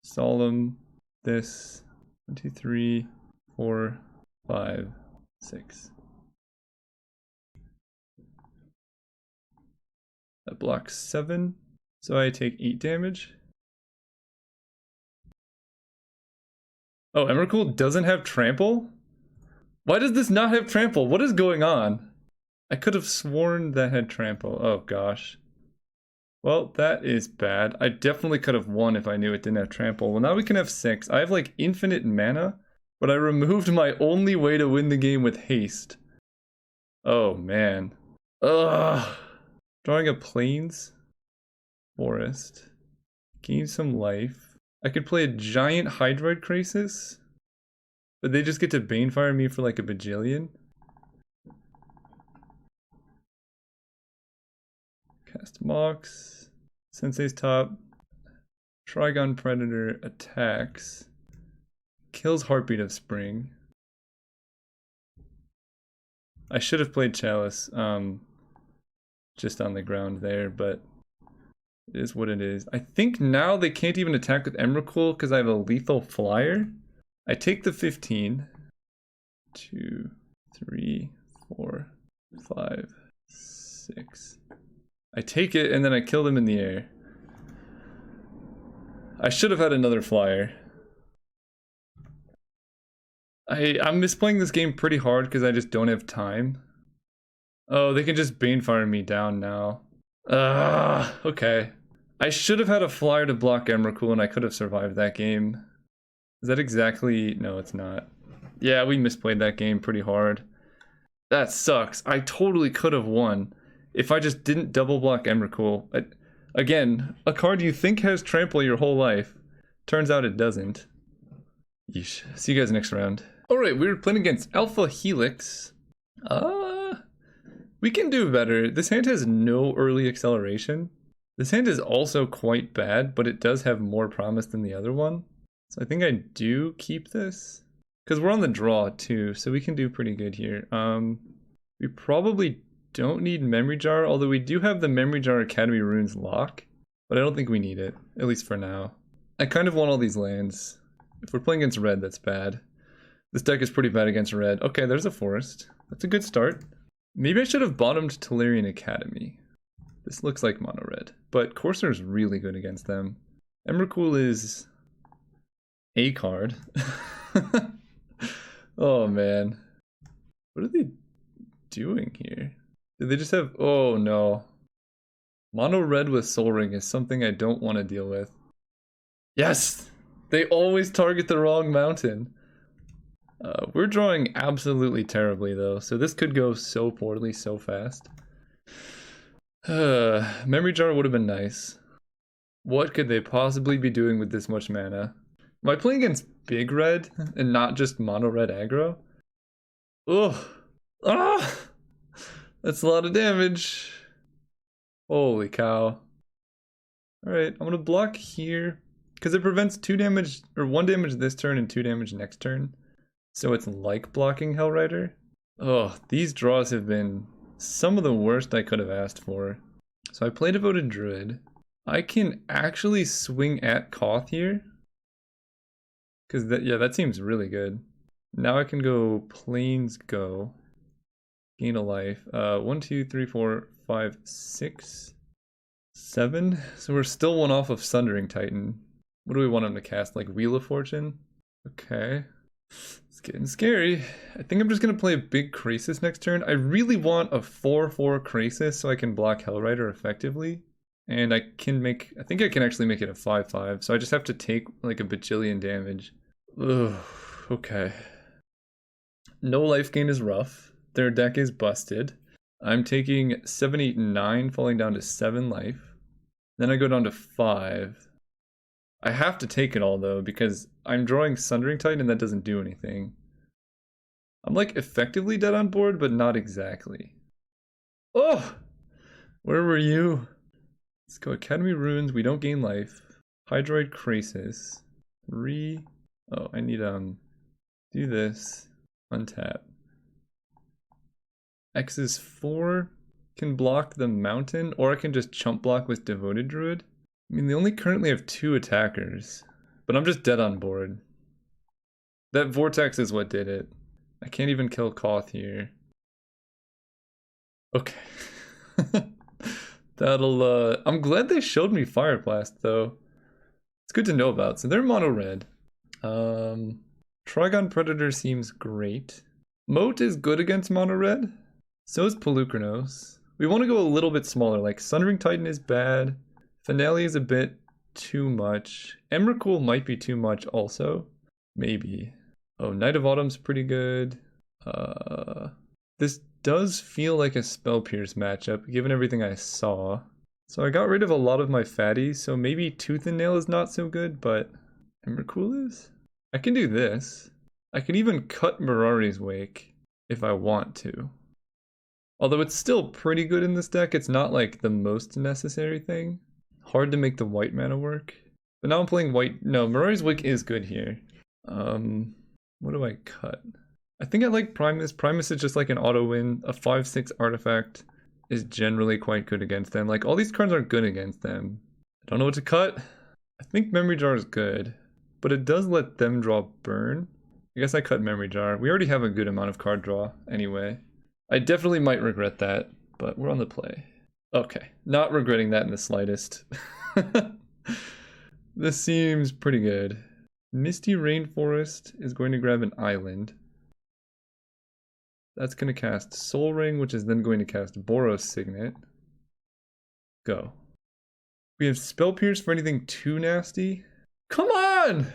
Solemn, this, 1, 2, 3, 4, 5, 6. That blocks 7. So I take 8 damage. Oh, Emrakul doesn't have trample? Why does this not have trample? What is going on? I could have sworn that had trample. Oh gosh. Well, that is bad. I definitely could have won if I knew it didn't have trample. Well, now we can have 6. I have like infinite mana, but I removed my only way to win the game with haste. Oh man. Ugh. Drawing a plains forest. Gain some life. I could play a giant Hydroid Crisis, but they just get to Banefire me for like a bajillion. Cast Mox. Sensei's top. Trigon Predator attacks. Kills Heartbeat of Spring. I should have played Chalice just on the ground there, but it is what it is. I think now they can't even attack with Emrakul because I have a lethal flyer. I take the 15. 2, 3, 4, 5, 6. I take it and then I kill them in the air. I should have had another flyer. I'm misplaying this game pretty hard because I just don't have time. Oh, they can just Banefire me down now. Okay. I should have had a flyer to block Emrakul and I could have survived that game. Is that exactly... No, it's not. Yeah, we misplayed that game pretty hard. That sucks. I totally could have won if I just didn't double block Emrakul. Again, a card you think has trample your whole life. Turns out it doesn't. Yeesh. See you guys next round. Alright, we were playing against Alpha Helix. We can do better. This hand has no early acceleration. This hand is also quite bad, but it does have more promise than the other one. So I think I do keep this. Because we're on the draw too, so we can do pretty good here. We probably don't need Memory Jar, although we do have the Memory Jar Academy Runes lock. But I don't think we need it, at least for now. I kind of want all these lands. If we're playing against red, that's bad. This deck is pretty bad against red. Okay, there's a forest. That's a good start. Maybe I should have bottomed Tolarian Academy. This looks like mono red, but Corsair's really good against them. Emrakul is a card. Oh man. What are they doing here? Did they just have... Oh no. Mono red with Soul Ring is something I don't want to deal with. Yes! They always target the wrong mountain. We're drawing absolutely terribly though, so this could go so poorly so fast. Memory Jar would have been nice. What could they possibly be doing with this much mana? Am I playing against big red and not just mono red aggro? Ugh. Ah! That's a lot of damage. Holy cow. Alright, I'm gonna block here because it prevents 2 damage or 1 damage this turn and 2 damage next turn. So it's like blocking Hellrider. Oh, these draws have been some of the worst I could have asked for. So I play Devoted Druid. I can actually swing at Koth here. Because that seems really good. Now I can go Plains Go. Gain a life. 1, 2, 3, 4, 5, 6, 7. So we're still one off of Sundering Titan. What do we want him to cast? Like Wheel of Fortune? Okay. It's getting scary. I think I'm just going to play a big Krasis next turn. I really want a 4/4 Krasis so I can block Hellrider effectively. And I think I can actually make it a 5/5. So I just have to take like a bajillion damage. Ugh, okay. No life gain is rough. Their deck is busted. I'm taking 7, 8, 9, falling down to 7 life. Then I go down to 5. I have to take it all though, because I'm drawing Sundering Titan and that doesn't do anything. I'm like effectively dead on board, but not exactly. Oh! Where were you? Let's go Academy Runes, we don't gain life. Hydroid Krasis. Oh, I need do this. Untap. X is 4. Can block the mountain, or I can just chump block with Devoted Druid. I mean, they only currently have 2 attackers, but I'm just dead on board. That Vortex is what did it. I can't even kill Koth here. Okay. That'll, I'm glad they showed me Fire Blast, though. It's good to know about. So they're mono red. Trigon Predator seems great. Moat is good against mono red. So is Pelucranos. We want to go a little bit smaller. Like Sundering Titan is bad. Finale is a bit too much. Emrakul might be too much also. Maybe. Oh, Knight of Autumn's pretty good. This does feel like a Spell Pierce matchup, given everything I saw. So I got rid of a lot of my fatties, so maybe Tooth and Nail is not so good, but Emrakul is? I can do this. I can even cut Mirari's Wake if I want to. Although it's still pretty good in this deck, it's not like the most necessary thing. Hard to make the white mana work. But now I'm playing white. No, Mirari's Wake is good here. What do I cut? I think I like Primus. Primus is just like an auto win. A 5/6 artifact is generally quite good against them. Like all these cards are good against them. I don't know what to cut. I think Memory Jar is good, but it does let them draw burn. I guess I cut Memory Jar. We already have a good amount of card draw anyway. I definitely might regret that, but we're on the play. Okay, not regretting that in the slightest. This seems pretty good. Misty Rainforest is going to grab an island. That's going to cast Soul Ring, which is then going to cast Boros Signet. Go. We have Spell Pierce for anything too nasty. Come on!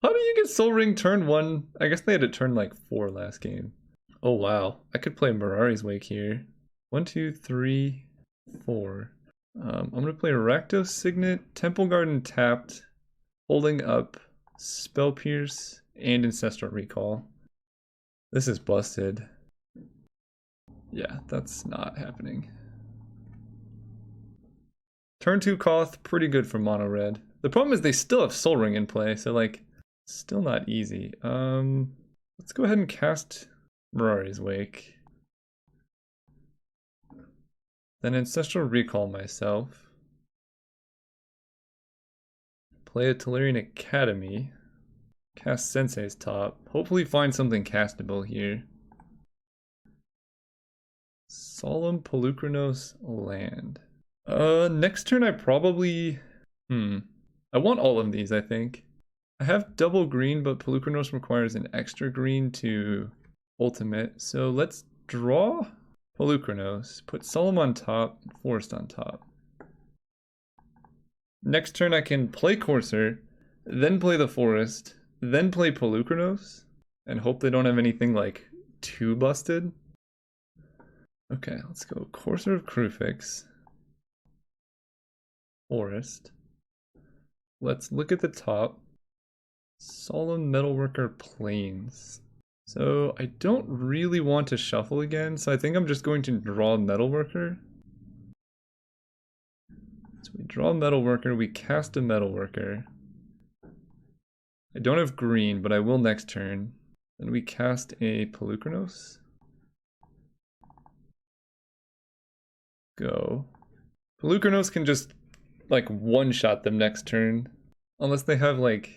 How do you get Soul Ring turn 1? I guess they had it turn like 4 last game. Oh wow, I could play Mirari's Wake here. 1, 2, 3, 4. I'm going to play Rakdos Signet, Temple Garden tapped, holding up Spell Pierce, and Ancestral Recall. This is busted. Yeah, that's not happening. Turn 2 Koth, pretty good for mono red. The problem is they still have Soul Ring in play, so like, still not easy. Let's go ahead and cast Mirari's Wake. Then Ancestral Recall myself. Play a Tellurian Academy. Cast Sensei's Top. Hopefully find something castable here. Solemn Pelucranos land. Next turn I probably... I want all of these, I think. I have double green, but Pelucranos requires an extra green to ultimate. So let's draw Pelucranos, put Solemn on top, Forest on top. Next turn I can play Courser, then play the Forest, then play Pelucranos, and hope they don't have anything like too busted. Okay, let's go Courser of Krufix, Forest. Let's look at the top. Solemn Metalworker Plains. So I don't really want to shuffle again, so I think I'm just going to draw Metalworker. So we draw Metalworker, we cast a Metalworker. I don't have green, but I will next turn. Then we cast a Pelucranos. Go. Pelucranos can just like one-shot them next turn. Unless they have like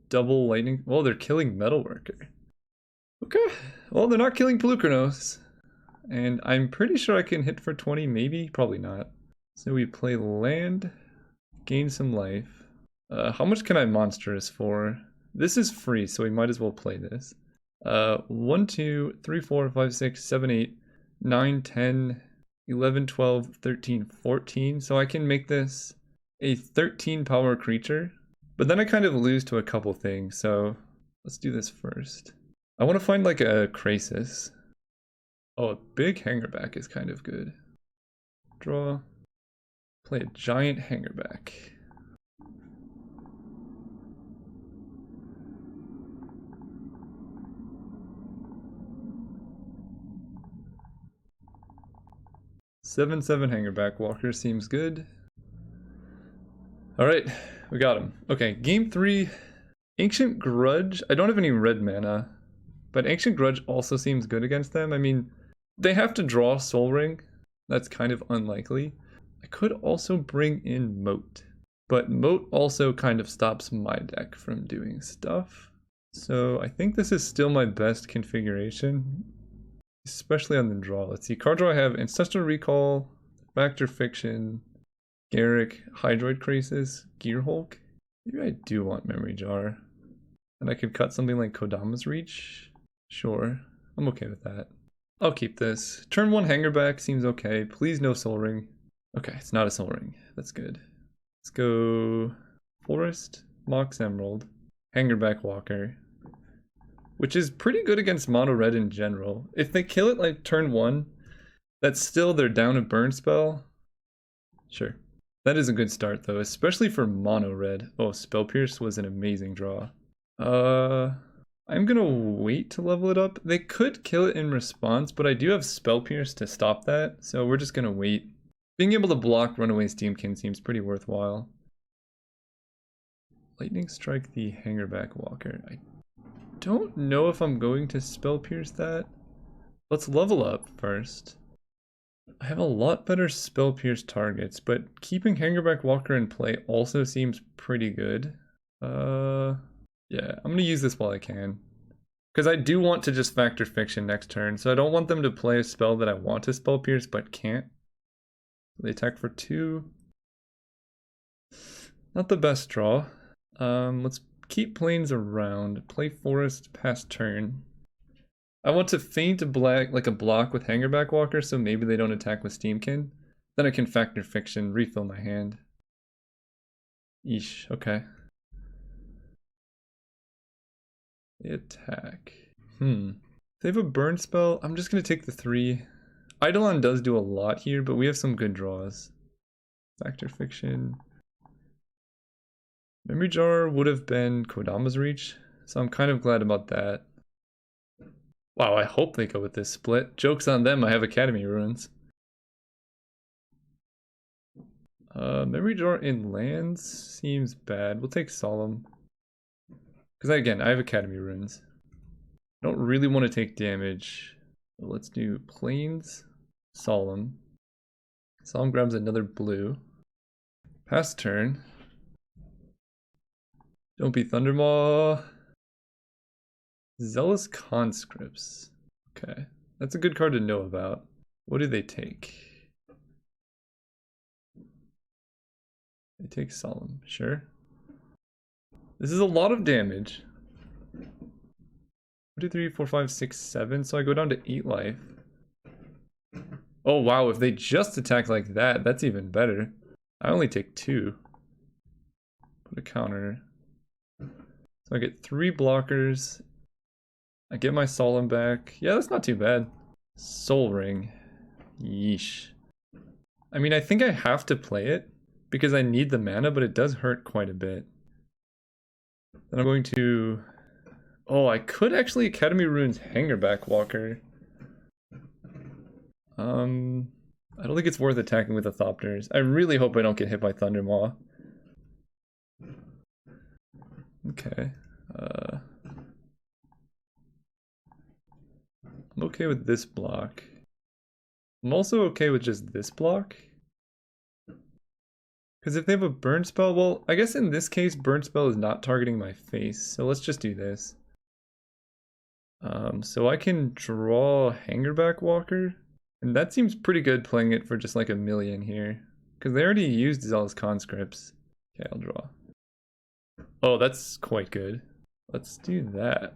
double lightning. Well, they're killing Metalworker. Okay, well they're not killing Pelucranos. And I'm pretty sure I can hit for 20, maybe? Probably not. So we play land, gain some life. How much can I monstrous for? This is free, so we might as well play this. 1, 2, 3, 4, 5, 6, 7, 8, 9, 10, 11, 12, 13, 14. So I can make this a 13 power creature. But then I kind of lose to a couple things, so let's do this first. I want to find like a Krasis. Oh, a big Hangerback is kind of good. Draw. Play a giant Hangerback. Seven Hangerback Walker seems good. Alright, we got him. Okay, game 3. Ancient Grudge. I don't have any red mana, but Ancient Grudge also seems good against them. I mean, they have to draw Soul Ring. That's kind of unlikely. I could also bring in Moat, but Moat also kind of stops my deck from doing stuff. So I think this is still my best configuration, especially on the draw. Let's see, card draw I have Ancestral Recall. If Factor Fiction, Garrick, Hydroid Crisis, Gear Hulk. Maybe I do want Memory Jar. And I could cut something like Kodama's Reach. Sure, I'm okay with that. I'll keep this. Turn 1 Hangerback seems okay. Please no Soul Ring. Okay, it's not a Soul Ring. That's good. Let's go Forest, Mox Emerald, Hangerback Walker. Which is pretty good against mono red in general. If they kill it like turn 1, that's still they're down a burn spell. Sure. That is a good start though, especially for mono red. Oh, Spell Pierce was an amazing draw. I'm gonna wait to level it up. They could kill it in response, but I do have Spell Pierce to stop that, so we're just gonna wait. Being able to block Runaway Steamkin seems pretty worthwhile. Lightning Strike the Hangerback Walker. I don't know if I'm going to Spell Pierce that. Let's level up first. I have a lot better Spell Pierce targets, but keeping Hangerback Walker in play also seems pretty good. Yeah, I'm gonna use this while I can. Because I do want to just Factor Fiction next turn, so I don't want them to play a spell that I want to Spell Pierce but can't. They attack for 2. Not the best draw. Let's keep planes around. Play Forest past turn. I want to feint a black, like a block with Hangerback Walker, so maybe they don't attack with Steamkin. Then I can Factor Fiction, refill my hand. Eesh, okay. They attack. If they have a burn spell, I'm just gonna take the 3. Eidolon does do a lot here, but we have some good draws. Factor Fiction. Memory Jar would have been Kodama's Reach, so I'm kind of glad about that. Wow, I hope they go with this split. Joke's on them, I have Academy Ruins. Memory Jar in lands seems bad. We'll take Solemn. Because again, I have Academy Ruins. I don't really want to take damage. Let's do Plains, Solemn. Solemn grabs another blue. Pass turn. Don't be Thundermaw. Zealous Conscripts. Okay, that's a good card to know about. What do they take? They take Solemn, sure. This is a lot of damage. 1, 2, 3, 4, 5, 6, 7. So I go down to 8 life. Oh wow, if they just attack like that, that's even better. I only take 2. Put a counter. So I get 3 blockers. I get my Solemn back. Yeah, that's not too bad. Soul Ring. Yeesh. I mean, I think I have to play it because I need the mana, but it does hurt quite a bit. Then I'm going to... Oh, I could actually Academy Ruins Hangerback Walker. I don't think it's worth attacking with the Thopters. I really hope I don't get hit by Thundermaw. Okay. I'm okay with this block. I'm also okay with just this block. Because if they have a burn spell, well, I guess in this case, burn spell is not targeting my face. So let's just do this. So I can draw Hangerback Walker. And that seems pretty good playing it for just like 1,000,000 here. Because they already used Zealous Conscripts. Okay, I'll draw. Oh, that's quite good. Let's do that.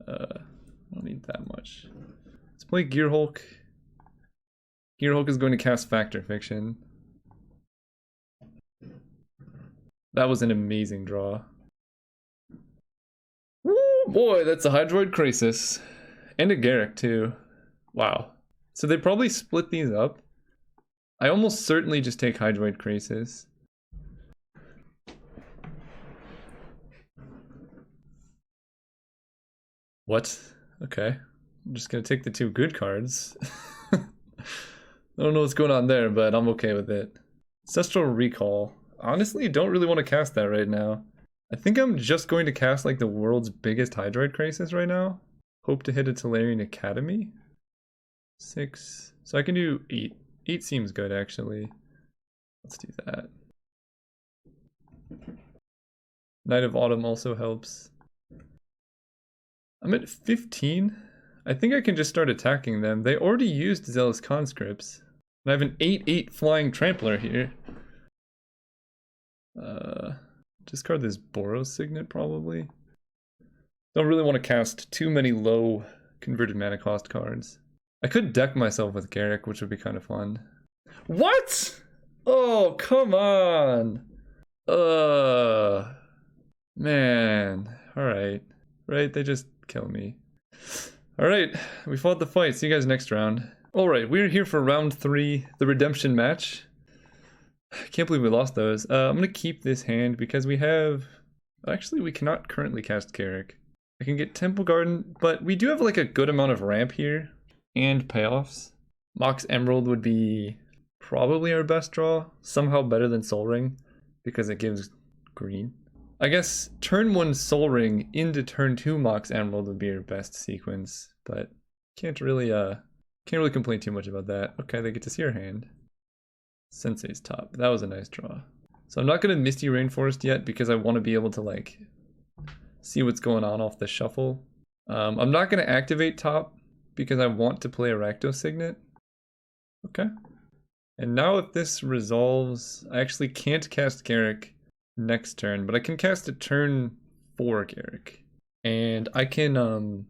I don't need that much. Let's play Gear Hulk. Gear Hulk is going to cast Factor Fiction. That was an amazing draw. Woo, boy, that's a Hydroid Crisis. And a Garrick too. Wow. So they probably split these up. I almost certainly just take Hydroid Crisis. What? Okay. I'm just gonna take the 2 good cards. I don't know what's going on there, but I'm okay with it. Ancestral Recall. Honestly, don't really want to cast that right now. I think I'm just going to cast like the world's biggest Hydroid Crisis right now. Hope to hit a Tolarian Academy. 6. So I can do 8. 8 seems good actually. Let's do that. Night of Autumn also helps. I'm at 15. I think I can just start attacking them. They already used Zealous Conscripts. And I have an 8/8 flying trampler here. Discard this Boros Signet probably. Don't really want to cast too many low converted mana cost cards. I could deck myself with Garruk, which would be kind of fun. What? Oh, come on. Man. Alright. Right, they just kill me. Alright, we fought the fight. See you guys next round. Alright, we're here for round 3, the redemption match. I can't believe we lost those. I'm gonna keep this hand because we have... Actually, we cannot currently cast Garruk. I can get Temple Garden, but we do have like a good amount of ramp here. And payoffs. Mox Emerald would be probably our best draw. Somehow better than Sol Ring because it gives green. I guess turn 1 Sol Ring into turn 2 Mox Emerald would be our best sequence, but can't really complain too much about that. Okay, they get to see our hand. Sensei's top. That was a nice draw. So I'm not gonna Misty Rainforest yet because I want to be able to like see what's going on off the shuffle. I'm not gonna activate top because I want to play a Rakdos Signet. Okay. And now if this resolves, I actually can't cast Garruk next turn, but I can cast a turn 4 Garruk. And I can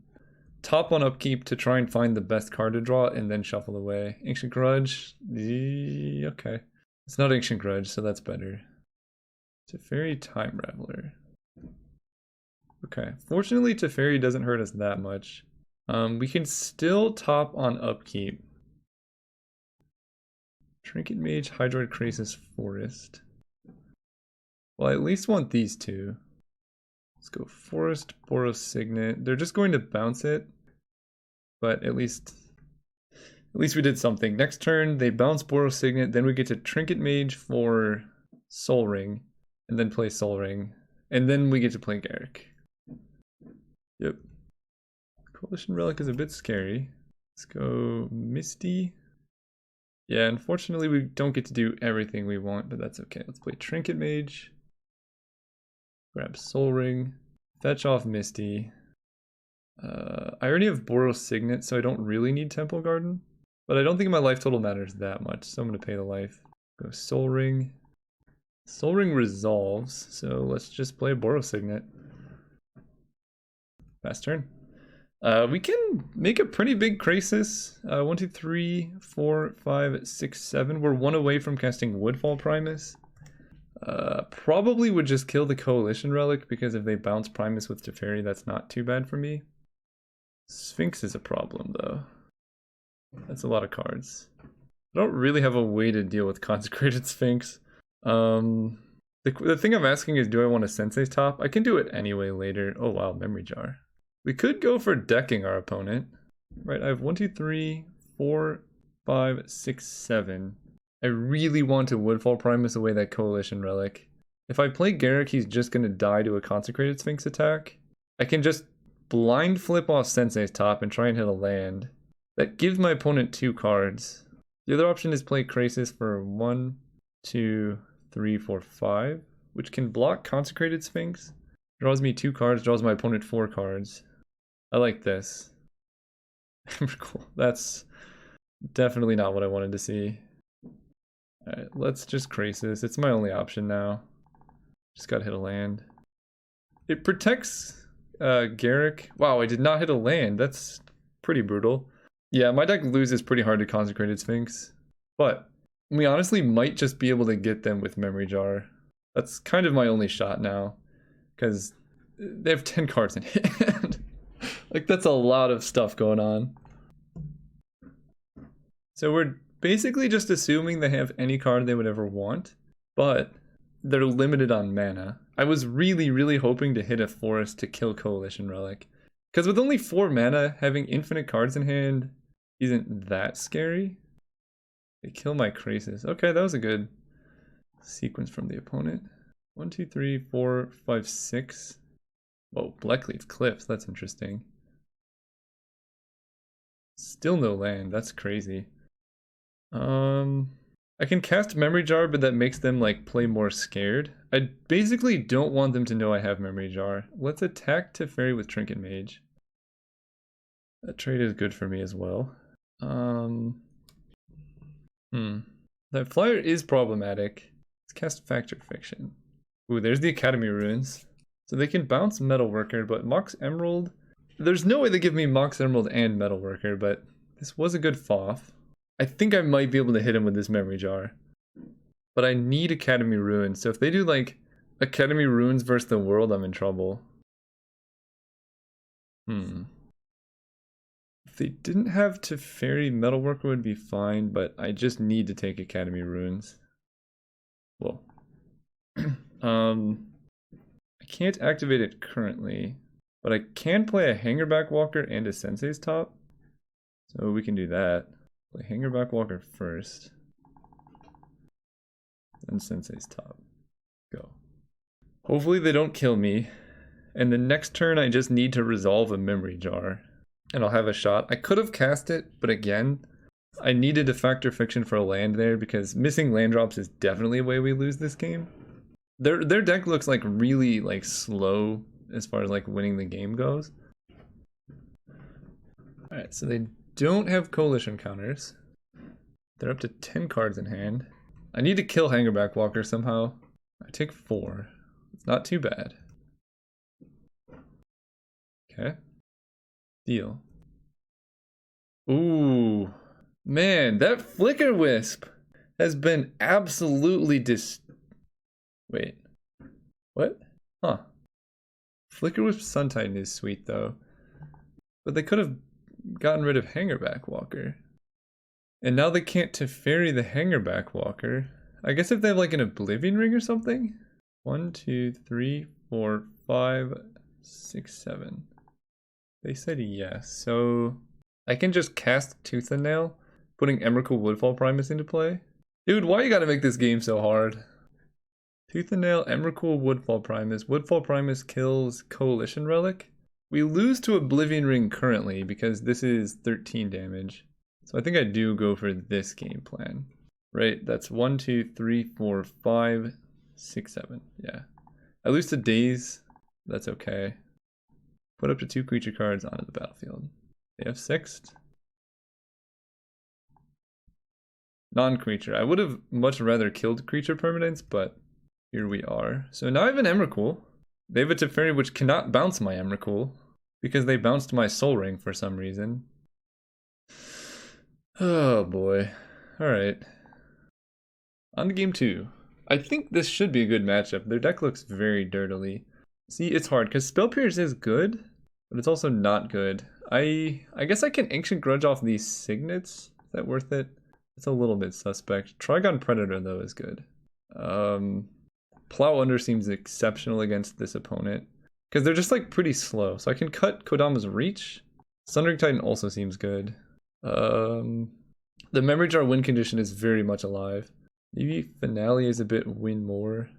top on upkeep to try and find the best card to draw and then shuffle away. Ancient Grudge, okay. It's not Ancient Grudge, so that's better. Teferi Time Raveler. Okay, fortunately Teferi doesn't hurt us that much. We can still top on upkeep. Trinket Mage, Hydroid Krasis, Forest. Well, I at least want these two. Let's go Forest, Boros Signet. They're just going to bounce it, but at least we did something. Next turn, they bounce Boros Signet, then we get to Trinket Mage for Sol Ring, and then play Sol Ring, and then we get to play Garruk. Yep. Coalition Relic is a bit scary. Let's go Misty. Yeah, unfortunately we don't get to do everything we want, but that's okay. Let's play Trinket Mage. Grab Sol Ring. Fetch off Misty. I already have Boros Signet, so I don't really need Temple Garden. But I don't think my life total matters that much, so I'm going to pay the life. Go Sol Ring. Sol Ring resolves, so let's just play Boros Signet. Fast turn. We can make a pretty big Krasis. 1, 2, 3, 4, 5, 6, 7. We're 1 away from casting Woodfall Primus. Probably would just kill the Coalition Relic because if they bounce Primus with Teferi, that's not too bad for me. Sphinx is a problem though. That's a lot of cards. I don't really have a way to deal with Consecrated Sphinx. The thing I'm asking is, do I want a Sensei's top? I can do it anyway later. Oh wow, Memory Jar. We could go for decking our opponent. Right, I have 1, 2, 3, 4, 5, 6, 7. I really want to Woodfall Primus away that Coalition Relic. If I play Garruk, he's just going to die to a Consecrated Sphinx attack. I can just blind flip off Sensei's top and try and hit a land. That gives my opponent 2 cards. The other option is play Krasis for 1, 2, 3, 4, 5, which can block Consecrated Sphinx. Draws me 2 cards, draws my opponent 4 cards. I like this. Cool. That's definitely not what I wanted to see. Alright, let's just Krasis. It's my only option now. Just gotta hit a land. It protects Garruk. Wow, I did not hit a land. That's pretty brutal. Yeah, my deck loses pretty hard to Consecrated Sphinx. But we honestly might just be able to get them with Memory Jar. That's kind of my only shot now. Because they have 10 cards in hand. Like, that's a lot of stuff going on. So we're basically just assuming they have any card they would ever want, but they're limited on mana. I was really, really hoping to hit a forest to kill Coalition Relic. Because with only 4 mana, having infinite cards in hand isn't that scary. They kill my Krasis. Okay, that was a good sequence from the opponent. 1, 2, 3, 4, 5, 6. Whoa, Blackleaf Cliffs, that's interesting. Still no land, that's crazy. I can cast Memory Jar, but that makes them like play more scared. I basically don't want them to know I have Memory Jar. Let's attack Teferi with Trinket Mage. That trade is good for me as well. That flyer is problematic. Let's cast Factor Fiction. Ooh, there's the Academy Runes. So they can bounce Metalworker, but Mox Emerald... There's no way they give me Mox Emerald and Metalworker, but this was a good FOF. I think I might be able to hit him with this Memory Jar. But I need Academy Runes, so if they do like Academy Runes versus the world, I'm in trouble. If they didn't have Teferi, Metalworker would be fine, but I just need to take Academy Runes. Well, I can't activate it currently, but I can play a Hangerback Walker and a Sensei's Top. So we can do that. Play Hangerback Walker first. Then Sensei's Top. Go. Hopefully they don't kill me. And the next turn I just need to resolve a Memory Jar. And I'll have a shot. I could have cast it, but again, I needed a Factor Fiction for a land there because missing land drops is definitely a way we lose this game. Their deck looks like really like slow as far as like winning the game goes. Alright, so they don't have coalition counters. They're up to 10 cards in hand. I need to kill Hangerback Walker somehow. I take 4. It's not too bad. Okay. Deal. Ooh. Man, that Flicker Wisp has been absolutely Wait. What? Huh. Flicker Wisp Sun Titan is sweet though. But they could have gotten rid of Hangerback Walker. And now they can't Teferi the Hangerback Walker. I guess if they have like an Oblivion Ring or something? 1, 2, 3, 4, 5, 6, 7. They said yes, so I can just cast Tooth and Nail, putting Emrakul Woodfall Primus into play. Dude, why you gotta make this game so hard? Tooth and Nail, Emrakul Woodfall Primus. Woodfall Primus kills Coalition Relic. We lose to Oblivion Ring currently because this is 13 damage. So I think I do go for this game plan. Right, that's 1, 2, 3, 4, 5, 6, 7. Yeah. I lose to Daze. That's okay. Put up to 2 creature cards onto the battlefield. They have 6th. Non-creature. I would have much rather killed creature permanents, but here we are. So now I have an Emrakul. They have a Teferi which cannot bounce my Emrakul because they bounced my Soul Ring for some reason. Oh boy. Alright. On to game 2. I think this should be a good matchup. Their deck looks very dirtily. See, it's hard because Spell Pierce is good, but it's also not good. I guess I can Ancient Grudge off these Signets. Is that worth it? It's a little bit suspect. Trigon Predator though is good. Plow Under seems exceptional against this opponent because they're just like pretty slow. So I can cut Kodama's Reach. Sundering Titan also seems good. The Memory Jar win condition is very much alive. Maybe Finale is a bit win more.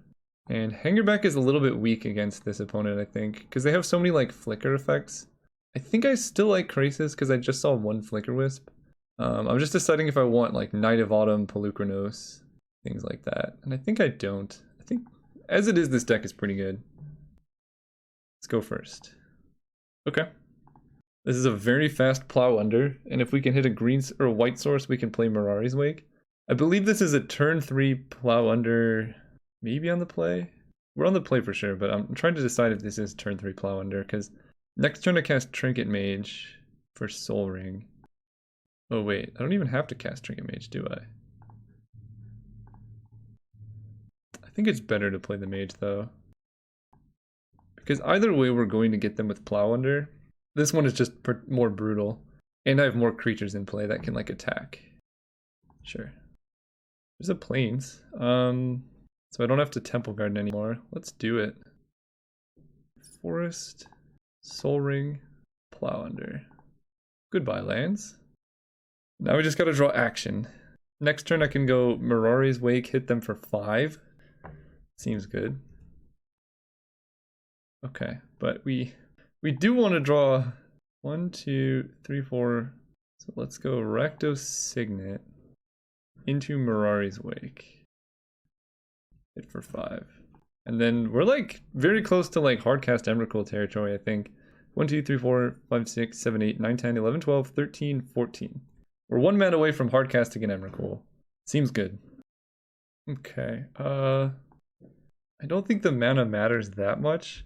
And Hangerback is a little bit weak against this opponent, I think, because they have so many like flicker effects. I think I still like Krasis because I just saw 1 Flicker Wisp. I'm just deciding if I want like Knight of Autumn, Pelucranos, things like that. And I think I don't. I think as it is, this deck is pretty good. Let's go first. Okay. This is a very fast Plow Under, and if we can hit a green or a white source, we can play Mirari's Wake. I believe this is a turn 3 Plow Under, maybe on the play? We're on the play for sure, but I'm trying to decide if this is turn 3 Plow Under, because next turn I cast Trinket Mage for Soul Ring. Oh wait, I don't even have to cast Trinket Mage, do I? I think it's better to play the Mage though. Because either way we're going to get them with Plow Under. This one is just more brutal. And I have more creatures in play that can like attack. Sure. There's a Plains. So I don't have to Temple Garden anymore. Let's do it. Forest, Soul Ring, Plow Under. Goodbye, lands. Now we just gotta draw action. Next turn I can go Mirari's Wake, hit them for 5. Seems good. Okay, but we do want to draw 1, 2, 3, 4. So let's go Recto Signet into Mirari's Wake. Hit for 5. And then we're like very close to like hardcast Emrakul territory, I think. 1, 2, 3, 4, 5, 6, 7, 8, 9, 10, 11, 12, 13, 14. We're 1 mana away from hard casting an Emrakul. Seems good. Okay, I don't think the mana matters that much.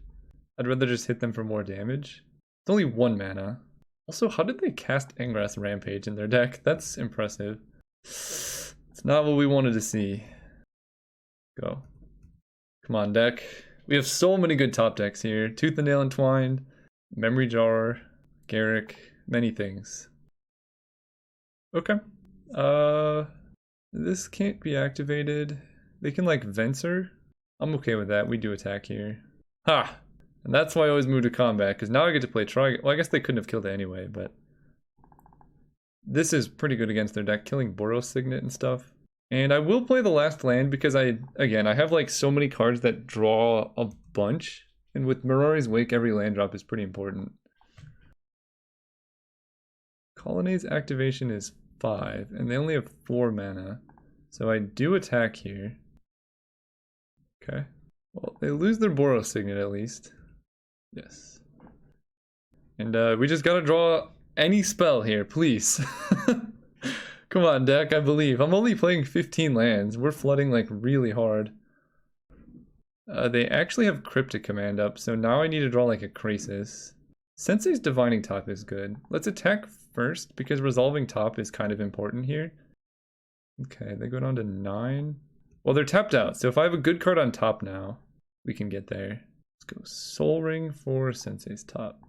I'd rather just hit them for more damage. It's only 1 mana. Also, how did they cast Engrass Rampage in their deck? That's impressive. It's not what we wanted to see. Go. Come on, deck. We have so many good top decks here. Tooth and Nail Entwined, Memory Jar, Garruk, many things. Okay. This can't be activated. They can like Venser. I'm okay with that. We do attack here. Ha! And that's why I always move to combat, because now I get to play Tri. Well, I guess they couldn't have killed it anyway, but this is pretty good against their deck, killing Boros Signet and stuff. And I will play the last land because I have like so many cards that draw a bunch. And with Mirari's Wake, every land drop is pretty important. Colonnades activation is 5, and they only have 4 mana. So I do attack here. Okay. Well, they lose their Boros Signet at least. Yes. And we just gotta draw any spell here, please. Come on, deck, I believe. I'm only playing 15 lands. We're flooding like really hard. They actually have Cryptic Command up, so now I need to draw like a Krasis. Sensei's Divining Top is good. Let's attack first, because resolving top is kind of important here. Okay, they go down to 9. Well, they're tapped out, so if I have a good card on top now, we can get there. Let's go Soul Ring for Sensei's top.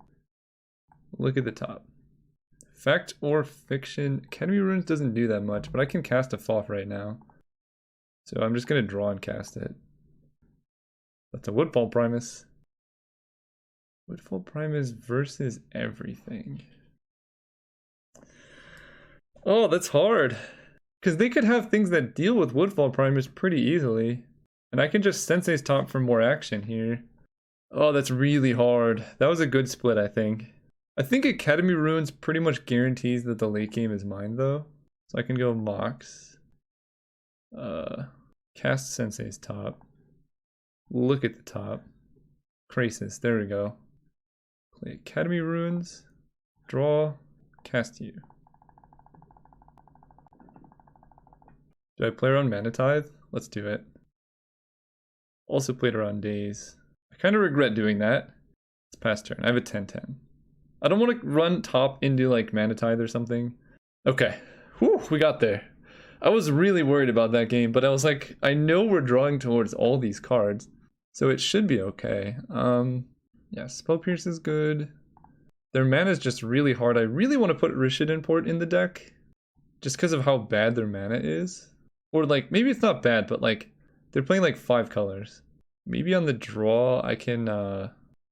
Look at the top. Fact or Fiction. Academy Runes doesn't do that much, but I can cast a Foff right now. So I'm just going to draw and cast it. That's a Woodfall Primus. Woodfall Primus versus everything. Oh, that's hard. Because they could have things that deal with Woodfall Primus pretty easily. And I can just Sensei's top for more action here. Oh, that's really hard. That was a good split, I think. I think Academy Ruins pretty much guarantees that the late game is mine, though. So I can go Mox. Cast Sensei's top. Look at the top. Krasis, there we go. Play Academy Ruins. Draw. Cast you. Do I play around Mana Tithe? Let's do it. Also played around Daze. I kind of regret doing that. It's past turn. I have a 10-10. I don't want to run top into like Mana Tithe or something. Okay. Whew, we got there. I was really worried about that game, but I was like, I know we're drawing towards all these cards, so it should be okay. Yeah, Spell Pierce is good. Their mana is just really hard. I really want to put Rishid Import in the deck, just because of how bad their mana is. Or like, maybe it's not bad, but like, they're playing like 5 colors. Maybe on the draw, I can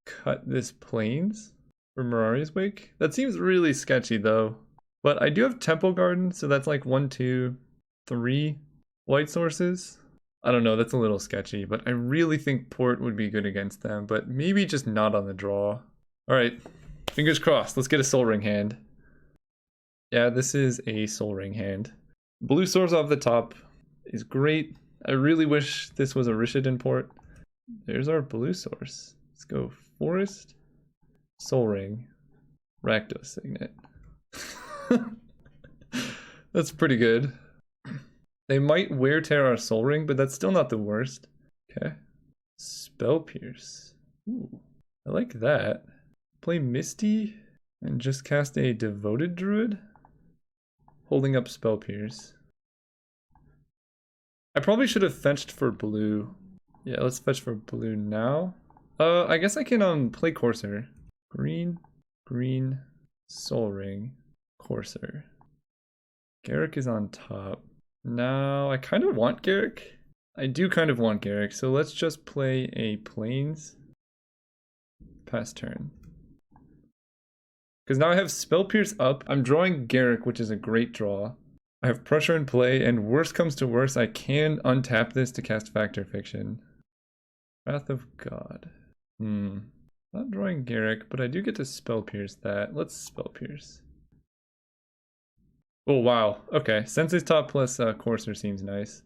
cut this Plains for Mirari's Wake. That seems really sketchy though. But I do have Temple Garden, so that's like 1, 2, 3 white sources. I don't know, that's a little sketchy, but I really think Port would be good against them, but maybe just not on the draw. Alright, fingers crossed, let's get a Soul Ring hand. Yeah, this is a Soul Ring hand. Blue source off the top is great. I really wish this was a Rishid Import. There's our blue source. Let's go Forest, Soul Ring, Rakdos Signet. That's pretty good. They might wear tear our Soul Ring, but that's still not the worst. Okay. Spell Pierce. Ooh, I like that. Play Misty and just cast a Devoted Druid. Holding up Spell Pierce. I probably should have fetched for blue. Yeah, let's fetch for blue now. I guess I can play Courser. Green, green, Soul Ring, Courser. Garruk is on top. Now, I kind of want Garruk. I do kind of want Garruk, so let's just play a Plains. Pass turn. Because now I have Spell Pierce up. I'm drawing Garruk, which is a great draw. I have Pressure in play, and worst comes to worst, I can untap this to cast Fact or Fiction. Wrath of God. Not drawing Garruk, but I do get to Spell Pierce that. Let's Spell Pierce. Oh, wow. Okay. Sensei's top plus Courser seems nice.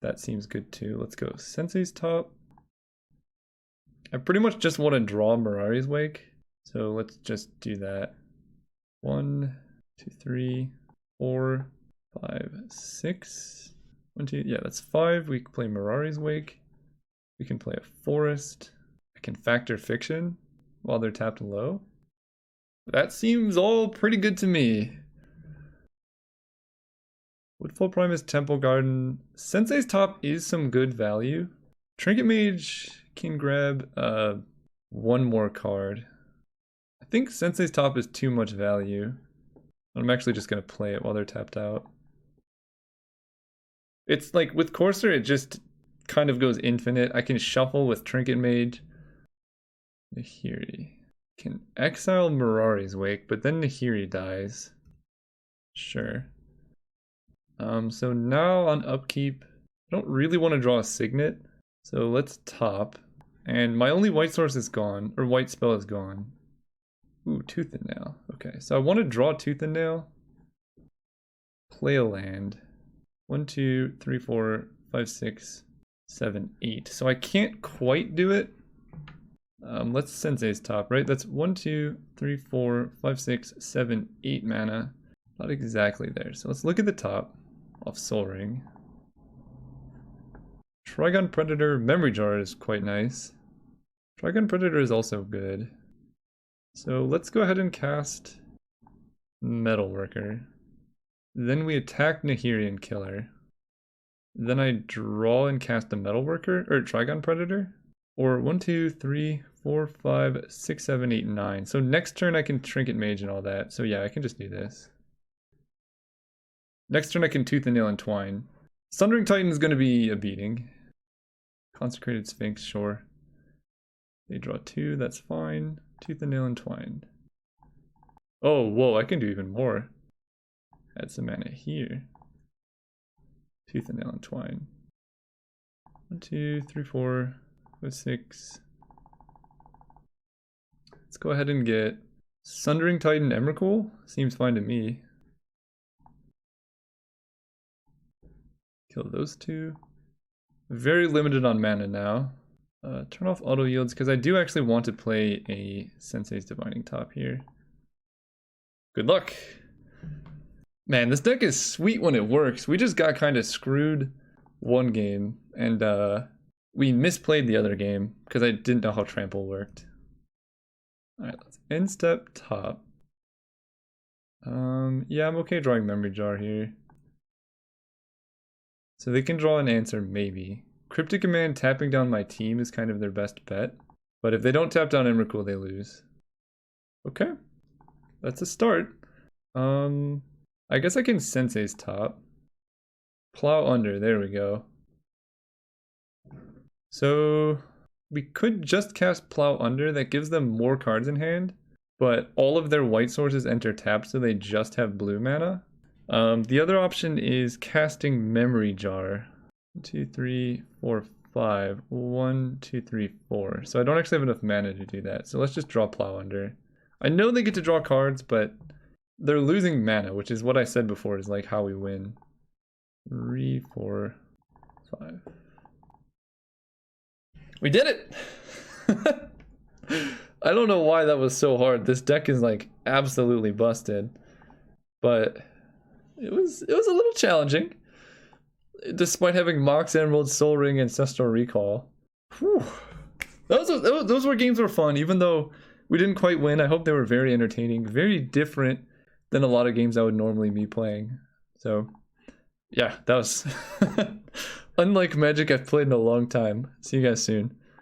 That seems good too. Let's go Sensei's top. I pretty much just want to draw Mirari's Wake. So let's just do that. 1, 2, 3, 4, 5, 6. 1, 2, yeah, that's 5. We can play Mirari's Wake. We can play a Forest. I can factor Fiction while they're tapped low. That seems all pretty good to me. Woodfall Prime is Temple Garden. Sensei's Top is some good value. Trinket Mage can grab one more card. I think Sensei's Top is too much value. I'm actually just going to play it while they're tapped out. It's like with Courser, it just kind of goes infinite. I can shuffle with Trinket Mage. Nahiri. Can exile Mirari's Wake, but then Nahiri dies. Sure. So now on upkeep, I don't really want to draw a Signet. So let's top. And my only white source is gone, or white spell is gone. Ooh, Tooth and Nail. Okay, so I want to draw Tooth and Nail. Play a land. 1, 2, 3, 4, 5, 6, 7, 8. So I can't quite do it. Let's Sensei's Top, right? That's 1, 2, 3, 4, 5, 6, 7, 8 mana. Not exactly there. So let's look at the top off Soul Ring. Trigon Predator Memory Jar is quite nice. Trigon Predator is also good. So let's go ahead and cast Metalworker. Then we attack Nahiri and kill her. Then I draw and cast a Metalworker, or Trigon Predator. Or 1, 2, 3, 4, 5, 6, 7, 8, 9. So next turn I can Trinket Mage and all that. So yeah, I can just do this. Next turn I can Tooth and Nail and Twine. Sundering Titan is going to be a beating. Consecrated Sphinx, sure. They draw 2, that's fine. Tooth and Nail and Twine. Oh, whoa, I can do even more. Add some mana here. Tooth and Nail and Twine. 1, 2, 3, 4, 5, 6. Let's go ahead and get Sundering Titan Emrakul. Seems fine to me. Kill those 2. Very limited on mana now. Turn off auto yields because I do actually want to play a Sensei's Divining Top here. Good luck. Man, this deck is sweet when it works. We just got kind of screwed one game and we misplayed the other game because I didn't know how trample worked. Alright, let's end step top. Yeah, I'm okay drawing Memory Jar here. So they can draw an answer, maybe. Cryptic Command tapping down my team is kind of their best bet. But if they don't tap down Emrakul, they lose. Okay. That's a start. I guess I can Sensei's Top. Plow under, there we go. So we could just cast Plow Under, that gives them more cards in hand, but all of their white sources enter tapped, so they just have blue mana. The other option is casting Memory Jar. 1, 2, 3, 4, 5. 1, 2, 3, 4. So I don't actually have enough mana to do that. So let's just draw Plow Under. I know they get to draw cards, but they're losing mana, which is what I said before is like how we win. 3, 4, 5. We did it! I don't know why that was so hard. This deck is like absolutely busted. But it was a little challenging. Despite having Mox Emerald, Soul Ring, Ancestral Recall. Whew. Those were games were fun, even though we didn't quite win. I hope they were very entertaining, very different than a lot of games I would normally be playing. So yeah, that was unlike Magic I've played in a long time. See you guys soon.